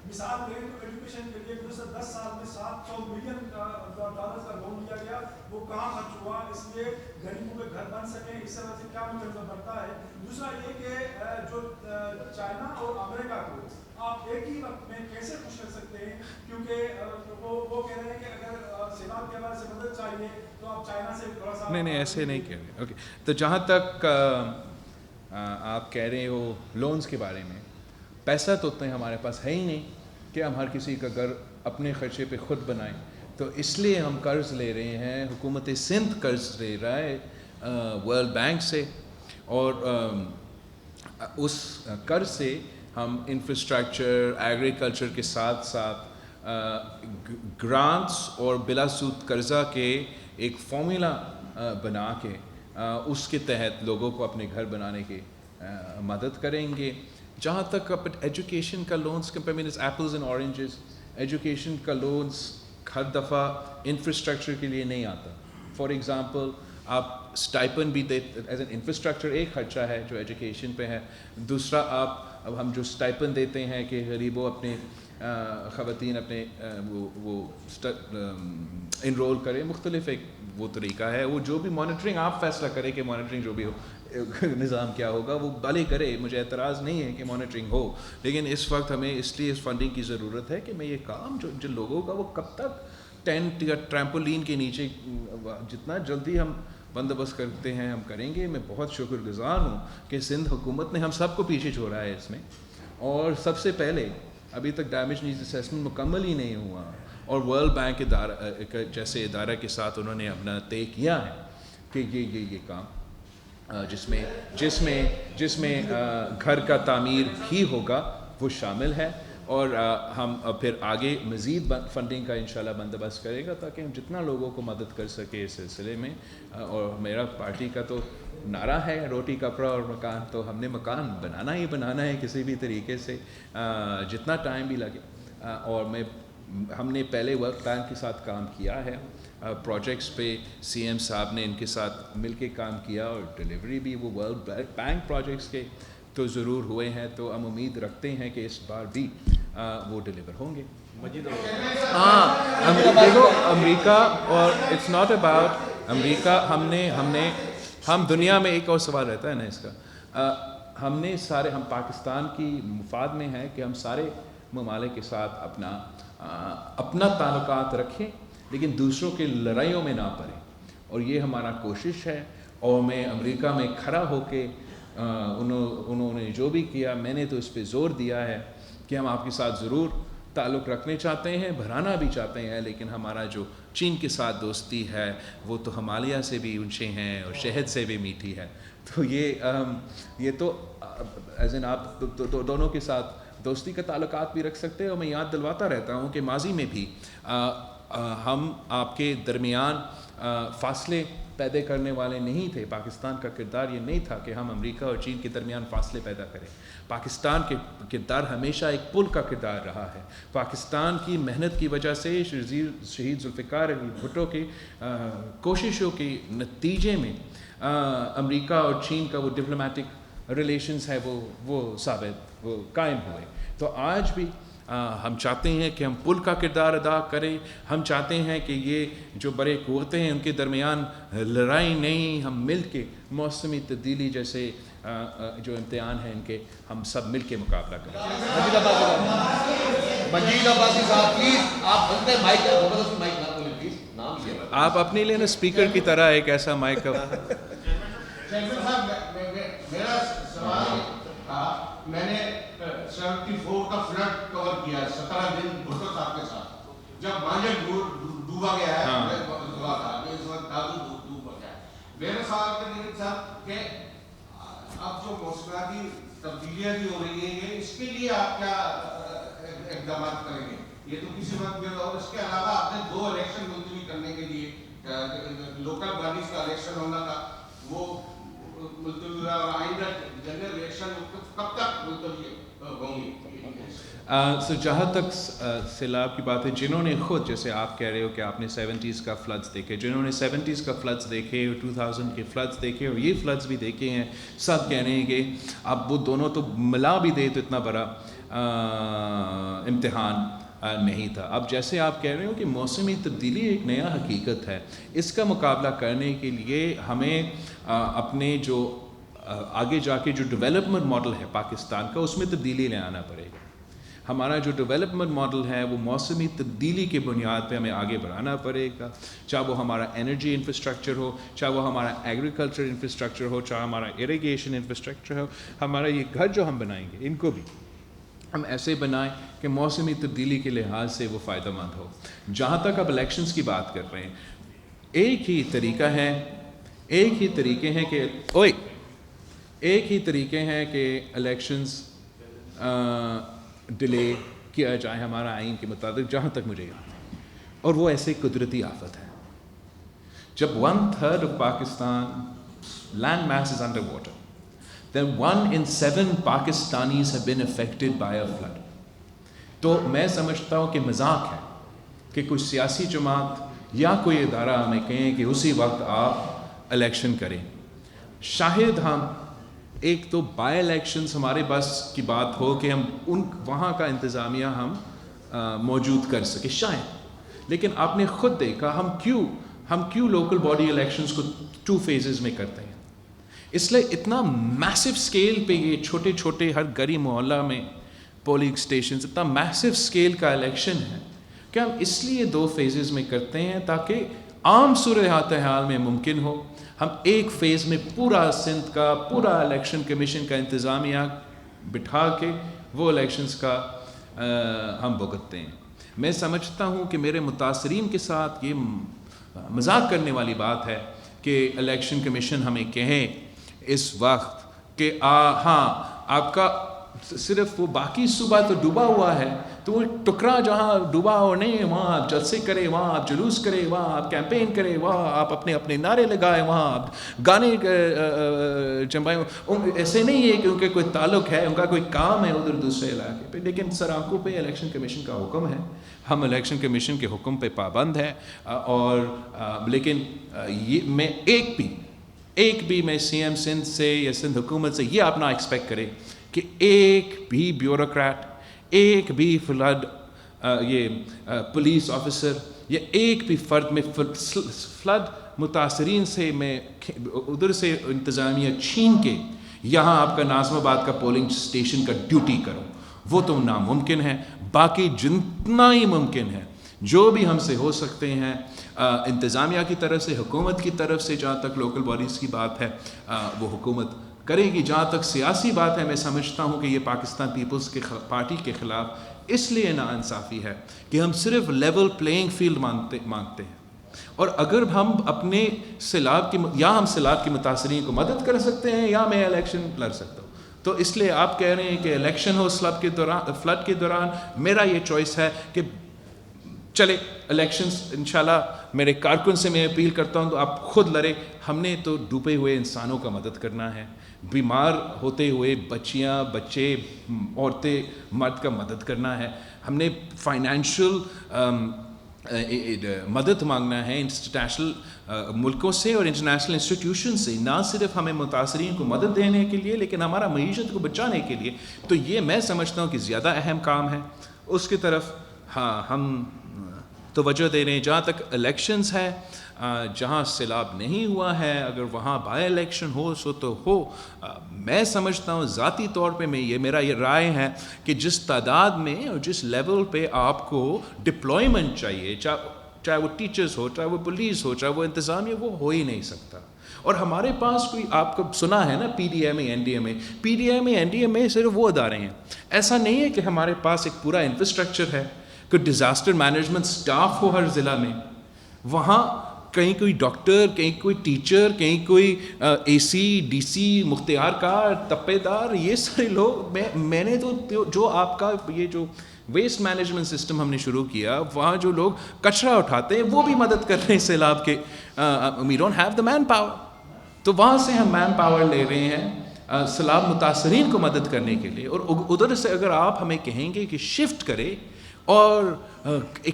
مثال دیں تو ایجوکیشن کے لیے گزشتہ 10 سال میں $700 ملین کا لون لیا گیا, وہ کہاں خرچ ہوا؟ اس لیے غریبوں کے گھر بن سکیں, اس طرح سے کیا میکانزم بنتا ہے. دوسرا یہ کہ جو چائنا اور امریکہ کو آپ ایک ہی وقت میں کیسے خوش رکھ سکتے ہیں؟ کیونکہ وہ کہہ رہے ہیں کہ اگر سیلاب کے حوالے سے مدد چاہیے تو آپ چائنا سے تھوڑا سا. نہیں ایسے نہیں کہہ رہے. اوکے, تو جہاں تک آپ کہہ رہے ہو لونز کے بارے میں, پیسہ تو اتنا ہمارے پاس ہے ہی نہیں کہ ہم ہر کسی کا گھر اپنے خرچے پہ خود بنائیں. تو اس لیے ہم قرض لے رہے ہیں. حکومت سندھ قرض لے رہا ہے ورلڈ بینک سے, اور اس قرض سے ہم انفراسٹرکچر, ایگریکلچر کے ساتھ ساتھ گرانٹس اور بلا سود قرضہ کے ایک فارمولا بنا کے اس کے تحت لوگوں کو اپنے گھر بنانے کی مدد کریں گے. جہاں تک ایجوکیشن کا loans compare apples and oranges, education کا لونس ہر دفعہ انفراسٹرکچر کے لیے نہیں آتا. فار ایگزامپل آپ اسٹائپن بھی دیتے ایز این انفراسٹرکچر, ایک خرچہ ہے جو ایجوکیشن پہ ہے. دوسرا اب ہم جو اسٹائپن دیتے ہیں کہ غریبوں اپنے خواتین اپنے وہ انرول کریں, مختلف ایک وہ طریقہ ہے. وہ جو بھی مانیٹرنگ آپ فیصلہ کریں کہ مانیٹرنگ جو بھی ہو نظام کیا ہوگا وہ بھلے کرے, مجھے اعتراض نہیں ہے کہ مانیٹرنگ ہو, لیکن اس وقت ہمیں اس لیے اس فنڈنگ کی ضرورت ہے کہ میں یہ کام جو جن لوگوں کا وہ کب تک ٹینٹ یا ٹریمپولین کے نیچے جتنا جلدی ہم بندوبست کرتے ہیں ہم کریں گے. میں بہت شکر گزار ہوں کہ سندھ حکومت نے ہم سب کو پیچھے چھوڑا ہے اس میں. اور سب سے پہلے ابھی تک ڈیمیج نیڈز اسیسمنٹ مکمل ہی نہیں ہوا, اور ورلڈ بینک ادارہ جیسے ادارہ کے ساتھ انہوں نے اپنا طے کیا ہے کہ یہ کام جس میں گھر کا تعمیر ہی ہوگا وہ شامل ہے. اور ہم پھر آگے مزید فنڈنگ کا انشاءاللہ بندوبست کرے گا تاکہ ہم جتنا لوگوں کو مدد کر سکے اس سلسلے میں. اور میرا پارٹی کا تو نعرہ ہے روٹی کپڑا اور مکان, تو ہم نے مکان بنانا ہے کسی بھی طریقے سے جتنا ٹائم بھی لگے. اور ہم نے پہلے ورلڈ بینک کے ساتھ کام کیا ہے پروجیکٹس پہ, سی ایم صاحب نے ان کے ساتھ مل کے کام کیا, اور ڈلیوری بھی وہ ورلڈ بینک پروجیکٹس کے تو ضرور ہوئے ہیں. تو ہم امید رکھتے ہیں کہ اس بار بھی وہ ڈلیور ہوں گے. ہاں دیکھو امریکہ, اور اٹس ناٹ اباؤٹ امریکہ. ہم دنیا میں ایک اور سوال رہتا ہے نا اس کا, ہم پاکستان کی مفاد میں ہے کہ ہم سارے ممالک کے ساتھ اپنا تعلقات رکھیں لیکن دوسروں کے لڑائیوں میں نہ پڑیں, اور یہ ہمارا کوشش ہے. اور میں امریکہ میں کھڑا ہو کے انہوں نے جو بھی کیا, میں نے تو اس پہ زور دیا ہے کہ ہم آپ کے ساتھ ضرور تعلق رکھنے چاہتے ہیں, بڑھانا بھی چاہتے ہیں, لیکن ہمارا جو چین کے ساتھ دوستی ہے وہ تو ہمالیہ سے بھی اونچے ہیں اور شہد سے بھی میٹھی ہے. تو یہ تو ایز این آپ دونوں کے ساتھ دوستی کا تعلقات بھی رکھ سکتے ہیں. اور میں یاد دلواتا رہتا ہوں کہ ماضی میں بھی ہم آپ کے درمیان فاصلے پیدا کرنے والے نہیں تھے. پاکستان کا کردار یہ نہیں تھا کہ ہم امریکہ اور چین کے درمیان فاصلے پیدا کریں. پاکستان کے کردار ہمیشہ ایک پل کا کردار رہا ہے. پاکستان کی محنت کی وجہ سے شہید ذوالفقار علی بھٹو کی کوششوں کے نتیجے میں امریکہ اور چین کا وہ ڈپلومیٹک ریلیشنز ہے وہ قائم ہوئے. تو آج بھی ہم چاہتے ہیں کہ ہم پل کا کردار ادا کریں. ہم چاہتے ہیں کہ یہ جو بڑے قوتیں ہیں ان کے درمیان لڑائی نہیں, ہم مل کے موسمی تبدیلی جیسے جو امتحان ہیں ان کے ہم سب مل کے مقابلہ کریں. مجید عباسی صاحب پلیز آپ بنتے ہیں مائک کا زبردست مائک نہ بولیں پلیز, نام یہ آپ اپنے لیے نا اسپیکر کی طرح ایک ایسا مائک کا. چیئرمین صاحب میرا سوال تھا, میں نے 74 کا فلڈ کور کیا 17 دن بھٹو صاحب کے ساتھ, جب مانجر ڈوبا گیا ہے اس وقت دادو ڈوبا گیا ہے. میرے سوال کے لیے صاحب کہ اب جو موسمیاتی تبدیلیاں بھی ہو رہی ہیں اس کے لیے آپ کیا اقدامات کریں گے؟ یہ تو کسی وقت میں, اور اس کے علاوہ آپ نے 2 الیکشن ملتوی کرنے کے لیے لوکل باڈیز کا الیکشن ہونا تھا وہ ملتوی ہوا, اور آئندہ جنرل الیکشن کب تک ملتوی ہوں گی؟ سو جہاں تک سیلاب کی بات ہے, جنہوں نے خود جیسے آپ کہہ رہے ہو کہ آپ نے 70s کا فلڈز دیکھے, جنہوں نے 70s کا فلڈز دیکھے اور 2000 کے فلڈز دیکھے اور یہ فلڈز بھی دیکھے ہیں, سب کہہ رہے ہیں کہ اب وہ دونوں تو ملا بھی دے تو اتنا بڑا امتحان نہیں تھا. اب جیسے آپ کہہ رہے ہو کہ موسمی تبدیلی ایک نیا حقیقت ہے, اس کا مقابلہ کرنے کے لیے ہمیں اپنے جو آگے جا کے جو ڈیولپمنٹ ماڈل ہے پاکستان کا اس میں تبدیلی لے آنا پڑے گا. ہمارا جو ڈیولپمنٹ ماڈل ہے وہ موسمی تبدیلی کے بنیاد پہ ہمیں آگے بڑھانا پڑے گا، چاہے وہ ہمارا انرجی انفراسٹرکچر ہو، چاہے وہ ہمارا ایگریکلچر انفراسٹرکچر ہو، چاہے ہمارا اریگیشن انفراسٹرکچر ہو. ہمارا یہ گھر جو ہم بنائیں گے ان کو بھی ہم ایسے بنائیں کہ موسمی تبدیلی کے لحاظ سے وہ فائدہ مند ہو. جہاں تک اب الیکشنز کی بات کر رہے ہیں، ایک ہی طریقے ہیں کہ الیکشنز ڈیلے کیا جائے ہمارا آئین کے مطابق، جہاں تک مجھے یاد ہے، اور وہ ایسے قدرتی آفت ہے. جب 1/3 of Pakistan land mass is under water, then 1 in 7 Pakistanis have been affected by a flood. تو میں سمجھتا ہوں کہ مذاق ہے کہ کوئی سیاسی جماعت یا کوئی ادارہ ہمیں کہیں کہ اسی وقت آپ الیکشن کریں. شاید ہم ایک تو بائی الیکشنز ہمارے بس کی بات ہو کہ ہم وہاں کا انتظامیہ ہم موجود کر سکیں شاید، لیکن آپ نے خود دیکھا ہم کیوں لوکل باڈی الیکشنز کو 2 phases میں کرتے ہیں. اس لیے اتنا میسو اسکیل پہ یہ چھوٹے چھوٹے ہر گلی محلہ میں پولنگ اسٹیشنز، اتنا میسو اسکیل کا الیکشن ہے کہ ہم اس لیے 2 phases میں کرتے ہیں تاکہ عام صورتحال میں ممکن ہو ہم ایک فیز میں پورا سندھ کا پورا الیکشن کمیشن کا انتظامیہ بٹھا کے وہ الیکشنز کا ہم بھگتتے ہیں. میں سمجھتا ہوں کہ میرے متاثرین کے ساتھ یہ مذاق کرنے والی بات ہے کہ الیکشن کمیشن ہمیں کہیں اس وقت کہ ہاں آپ کا صرف وہ باقی صوبہ تو ڈوبا ہوا ہے، تو وہ ٹکڑا جہاں ڈوبا ہو نہیں وہاں آپ جلسے کریں، وہاں آپ جلوس کریں، وہاں آپ کیمپین کریں، وہاں آپ اپنے نعرے لگائیں، وہاں آپ گانے چمپائیں. ایسے نہیں ہے کہ ان کا کوئی تعلق ہے، ان کا کوئی کام ہے ادھر دوسرے علاقے پہ، لیکن سر آنکھوں پہ الیکشن کمیشن کا حکم ہے، ہم الیکشن کمیشن کے حکم پہ پابند ہیں. اور لیکن یہ میں ایک بھی میں سی ایم سندھ سے یا سندھ حکومت سے یہ آپ نہ ایکسپیکٹ کریں کہ ایک بھی بیوروکریٹ، ایک بھی پولیس آفیسر یا ایک بھی فرد میں فلڈ متاثرین سے میں ادھر سے انتظامیہ چھین کے یہاں آپ کا ناظم آباد کا پولنگ اسٹیشن کا ڈیوٹی کروں، وہ تو ناممکن ہے. باقی جتنا ہی ممکن ہے جو بھی ہم سے ہو سکتے ہیں انتظامیہ کی طرف سے، حکومت کی طرف سے، جہاں تک لوکل باڈیز کی بات ہے وہ حکومت کرے گی. جہاں تک سیاسی بات ہے میں سمجھتا ہوں کہ یہ پاکستان پیپلز کے پارٹی کے خلاف اس لیے ناانصافی ہے کہ ہم صرف لیول پلینگ فیلڈ مانگتے ہیں، اور اگر ہم اپنے سیلاب کے متاثرین کو مدد کر سکتے ہیں یا میں الیکشن لڑ سکتا ہوں، تو اس لیے آپ کہہ رہے ہیں کہ الیکشن ہو فلڈ کے دوران، میرا یہ چوائس ہے کہ چلے الیکشنز انشاءاللہ میرے کارکن سے میں اپیل کرتا ہوں تو آپ خود لڑے. ہم نے تو ڈوبے ہوئے انسانوں کا مدد کرنا ہے، بیمار ہوتے ہوئے بچیاں، بچے، عورتیں، مرد کا مدد کرنا ہے. ہم نے فائنینشیل مدد مانگنا ہے انٹرنیشنل ملکوں سے اور انٹرنیشنل انسٹیٹیوشن سے، نہ صرف ہمیں متاثرین کو مدد دینے کے لیے لیکن ہمارا معیشت کو بچانے کے لیے. تو یہ میں سمجھتا ہوں کہ زیادہ اہم کام ہے، اس کی طرف ہاں ہم توجہ دے رہے ہیں. جہاں تک الیکشنز ہے، جہاں سیلاب نہیں ہوا ہے اگر وہاں بائی الیکشن ہو سو تو ہو. میں سمجھتا ہوں ذاتی طور پہ میرا یہ رائے ہے کہ جس تعداد میں اور جس لیول پہ آپ کو ڈپلائمنٹ چاہیے، چاہے وہ ٹیچرز ہو، چاہے وہ پولیس ہو، چاہے وہ انتظامیہ، وہ ہو ہی نہیں سکتا. اور ہمارے پاس کوئی آپ کو سنا ہے نا P D M N D M A صرف وہ ادارے ہیں. ایسا نہیں ہے کہ ہمارے پاس ایک پورا انفراسٹرکچر ہے، کوئی ڈیزاسٹر مینجمنٹ سٹاف ہو ہر ضلع میں، وہاں کہیں کوئی ڈاکٹر، کہیں کوئی ٹیچر، کہیں کوئی اے سی، ڈی سی، مختار کار، تپے دار، یہ سارے لوگ. میں نے تو جو آپ کا یہ جو ویسٹ مینجمنٹ سسٹم ہم نے شروع کیا، وہاں جو لوگ کچرا اٹھاتے ہیں وہ بھی مدد کر رہے ہیں سیلاب کے. We don't have the manpower, تو وہاں سے ہم مین پاور لے رہے ہیں سیلاب متاثرین کو مدد کرنے کے لیے. اور ادھر سے اگر آپ ہمیں کہیں گے کہ شفٹ کرے اور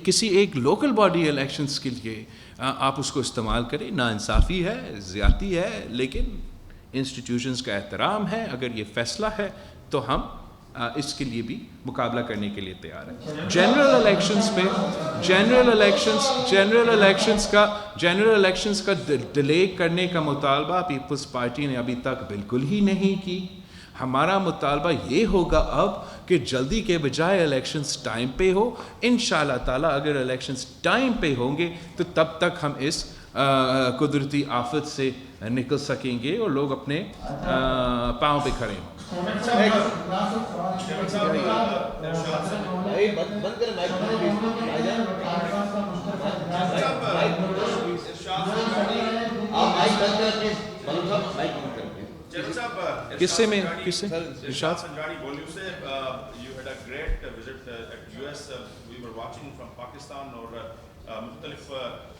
کسی ایک لوکل باڈی الیکشنز کے لیے آپ اس کو استعمال کریں، ناانصافی ہے، زیادتی ہے، لیکن انسٹیٹیوشنز کا احترام ہے. اگر یہ فیصلہ ہے تو ہم اس کے لیے بھی مقابلہ کرنے کے لیے تیار ہیں. جنرل الیکشنز کا ڈیلے کرنے کا مطالبہ پیپلز پارٹی نے ابھی تک بالکل ہی نہیں کی. ہمارا مطالبہ یہ ہوگا اب کہ جلدی کے بجائے الیکشنز ٹائم پہ ہو. انشاءاللہ تعالیٰ اگر الیکشنز ٹائم پہ ہوں گے تو تب تک ہم اس قدرتی آفت سے نکل سکیں گے اور لوگ اپنے پاؤں پہ کھڑے ہوں. کس سے میں کس سے ارشاد سنجانی بولیو سے you had a great visit at US. We were watching from Pakistan اور مختلف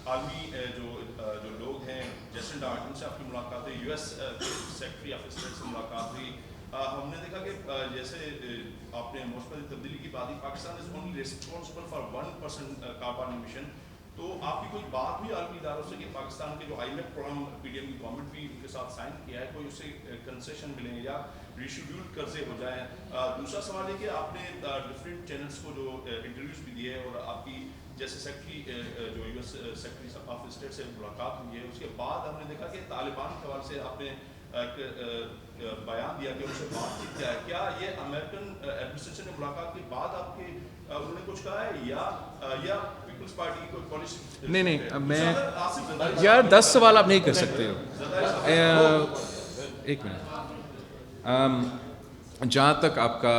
عالمی جو لوگ ہیں جیسن ڈارٹ ان سے آپ کی ملاقات ہوئی, US سیکرٹری آف اسٹیٹ سے ملاقات ہوئی. ہم نے دیکھا کہ جیسے آپ نے موسم تبدیلی کی بات کی, Pakistan is only responsible for 1% carbon emission. تو آپ کی کوئی بات ہوئی عالمی اداروں سے کہ پاکستان کے جو IMF پروگرام PDM کی گورنمنٹ بھی ان کے ساتھ سائن کیا ہے, کوئی اسے کنسیشن ملیں یا ریشیڈیول قرضے ہو جائیں؟ دوسرا سوال ہے کہ آپ نے ڈفرینٹ چینلس کو جو انٹرویوز بھی دیے اور آپ کی جیسے سیکرٹری جو US سیکرٹری آف اسٹیٹ سے ملاقات ہوئی ہے, اس کے بعد ہم نے دیکھا کہ طالبان کے حوالے سے آپ نے بیان دیا کہ ان سے بات چیت کیا ہے. کیا یہ امریکن ایڈمنسٹریشن سے ملاقات کے بعد آپ کے انہوں نے کچھ کہا ہے یا پیپلز پارٹی کی کوئی پالیسی؟ نہیں میں یار 10 سوال آپ نہیں کر سکتے ہو. ایک منٹ. جہاں تک آپ کا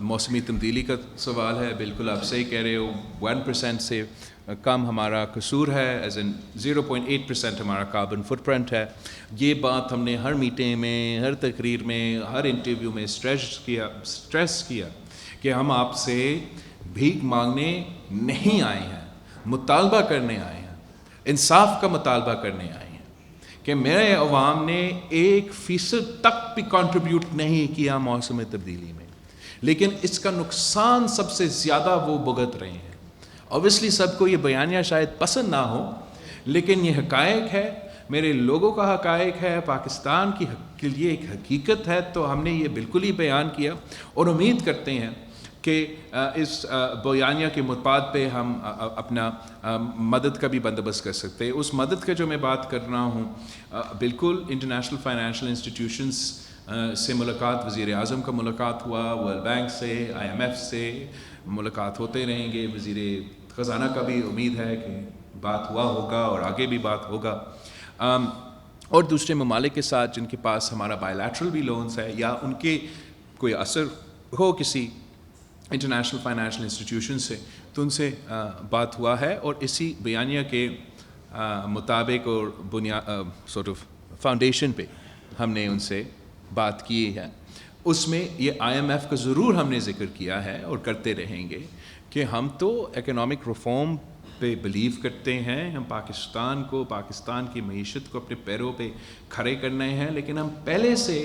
موسمی تبدیلی کا سوال ہے, بالکل آپ صحیح کہہ رہے ہو. 1% سے کم ہمارا قصور ہے, ایز ان 0.8% ہمارا کاربن فٹ پرنٹ ہے. یہ بات ہم نے ہر میٹنگ میں, ہر تقریر میں, ہر انٹرویو میں اسٹریس کیا کہ ہم آپ سے بھیک مانگنے نہیں آئے ہیں, مطالبہ کرنے آئے ہیں, انصاف کا مطالبہ کرنے آئے ہیں کہ میرے عوام نے 1% تک بھی کنٹریبیوٹ نہیں کیا موسم تبدیلی میں, لیکن اس کا نقصان سب سے زیادہ وہ بھگت رہے ہیں. اوبیسلی سب کو یہ بیانیہ شاید پسند نہ ہو, لیکن یہ حقائق ہے, میرے لوگوں کا حقائق ہے, پاکستان کے لیے ایک حقیقت ہے. تو ہم نے یہ بالکل ہی بیان کیا اور امید کرتے ہیں کہ اس بیانیہ کے مفاد پہ ہم اپنا مدد کا بھی بندوبست کر سکتے ہیں. اس مدد کا جو میں بات کر رہا ہوں, بالکل انٹرنیشنل فائنینشیل انسٹیٹیوشنس سے ملاقات, وزیر اعظم کا ملاقات ہوا, ورلڈ بینک سے, IMF سے ملاقات ہوتے رہیں گے. وزیر خزانہ کا بھی امید ہے کہ بات ہوا ہوگا اور آگے بھی بات ہوگا. اور دوسرے ممالک کے ساتھ جن کے پاس ہمارا بائیلیٹرل بھی لونز ہے یا ان کے کوئی اثر ہو کسی انٹرنیشنل فائنینشیل انسٹیٹیوشن سے, تو ان سے بات ہوا ہے. اور اسی بیانیہ کے مطابق اور سورٹ آف فاؤنڈیشن پہ ہم نے ان سے بات کی ہے. اس میں یہ IMF کا ضرور ہم نے ذکر کیا ہے اور کرتے رہیں گے کہ ہم تو اکنامک ریفارم پہ بلیو کرتے ہیں. ہم پاکستان کی معیشت کو اپنے پیروں پہ کھڑے کرنے ہیں, لیکن ہم پہلے سے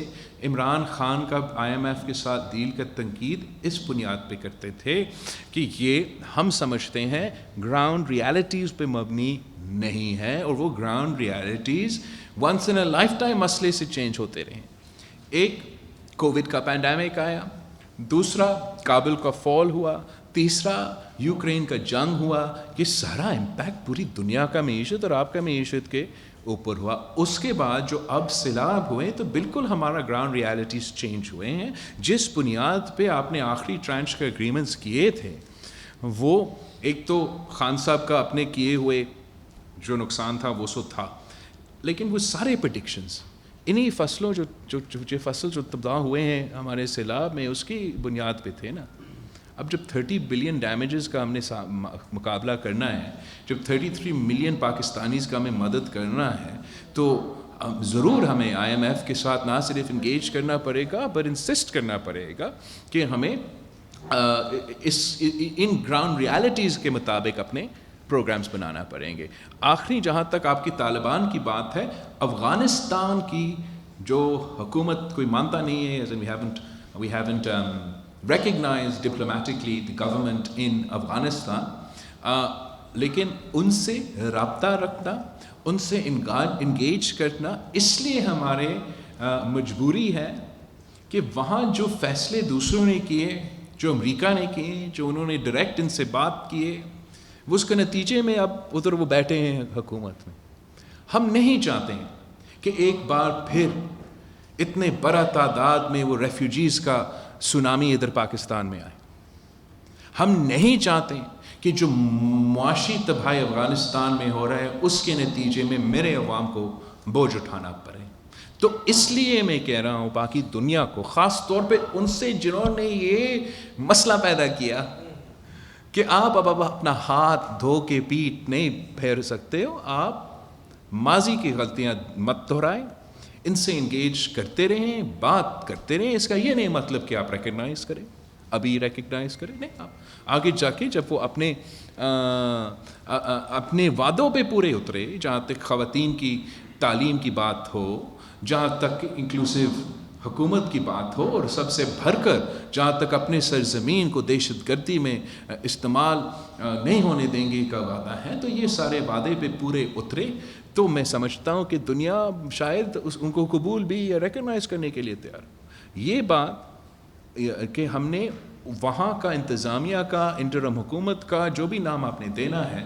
عمران خان کا IMF کے ساتھ ڈیل کا تنقید اس بنیاد پہ کرتے تھے کہ یہ ہم سمجھتے ہیں گراؤنڈ ریالٹیز پہ مبنی نہیں ہے, اور وہ ground realities once in a lifetime مسئلے سے چینج ہوتے رہیں. ایک کووڈ کا پینڈیمک آیا, دوسرا کابل کا فال ہوا, تیسرا یوکرین کا جنگ ہوا. یہ سارا امپیکٹ پوری دنیا کا معیشت اور آپ کا معیشت کے اوپر ہوا. اس کے بعد جو اب سیلاب ہوئے تو بالکل ہمارا گراؤنڈ ریالٹیز چینج ہوئے ہیں. جس بنیاد پہ آپ نے آخری ٹرانچ کے اگریمنٹس کیے تھے, وہ ایک تو خان صاحب کا اپنے کیے ہوئے جو نقصان تھا وہ سو تھا, لیکن وہ سارے پریڈکشنز انہی فصلوں جو فصل جو تباہ ہوئے ہیں ہمارے سیلاب میں, اس کی بنیاد پہ تھے نا. اب جب 30 بلین ڈیمیجز کا ہم نے مقابلہ کرنا ہے, جب 33 ملین پاکستانیز کا ہمیں مدد کرنا ہے, تو ضرور ہمیں IMF کے ساتھ نہ صرف انگیج کرنا پڑے گا بٹ انسسٹ کرنا پڑے گا کہ ہمیں ان گراؤنڈ ریالٹیز کے مطابق اپنے پروگرامز بنانا پڑیں گے. آخری جہاں تک آپ کی طالبان کی بات ہے, افغانستان کی جو حکومت کوئی مانتا نہیں ہے, as in we haven't recognized diplomatically the government in Afghanistan, لیکن ان سے رابطہ رکھنا, ان سے انگیج کرنا اس لیے ہمارے مجبوری ہے کہ وہاں جو فیصلے دوسروں نے کیے, جو امریکہ نے کیے, جو انہوں نے ڈائریکٹ ان سے بات کیے, وہ اس کے نتیجے میں اب ادھر وہ بیٹھے ہیں حکومت میں. ہم نہیں چاہتے ہیں کہ ایک بار پھر اتنے بڑا تعداد میں وہ ریفیوجیز کا سونامی ادھر پاکستان میں آئے. ہم نہیں چاہتے کہ جو معاشی تباہی افغانستان میں ہو رہا ہے اس کے نتیجے میں میرے عوام کو بوجھ اٹھانا پڑے. تو اس لیے میں کہہ رہا ہوں باقی دنیا کو، خاص طور پہ ان سے جنہوں نے یہ مسئلہ پیدا کیا کہ آپ اب اپنا ہاتھ دھو کے پیٹ نہیں پھیر سکتے ہو، آپ ماضی کی غلطیاں مت دہرائیں، ان سے انگیج کرتے رہیں، بات کرتے رہیں. اس کا یہ نہیں مطلب کہ آپ ریکگنائز کریں، ابھی ریکگنائز کریں، نہیں، آپ آگے جا کے جب وہ اپنے وعدوں پہ پورے اترے، جہاں تک خواتین کی تعلیم کی بات ہو، جہاں تک انکلوسیو حکومت کی بات ہو، اور سب سے بڑھ کر جہاں تک اپنے سرزمین کو دہشت گردی میں استعمال نہیں ہونے دیں گے کا وعدہ ہے، تو یہ سارے وعدے پہ پورے اترے تو میں سمجھتا ہوں کہ دنیا شاید ان کو قبول بھی یا ریکگنائز کرنے کے لیے تیار. یہ بات کہ ہم نے وہاں کا انتظامیہ کا، انٹرم حکومت کا، جو بھی نام آپ نے دینا ہے،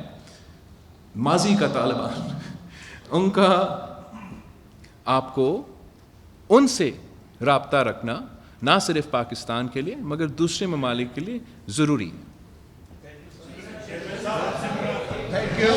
ماضی کا طالبان، ان کا آپ کو ان سے رابطہ رکھنا نہ صرف پاکستان کے لیے مگر دوسرے ممالک کے لیے ضروری ہے. Thank you.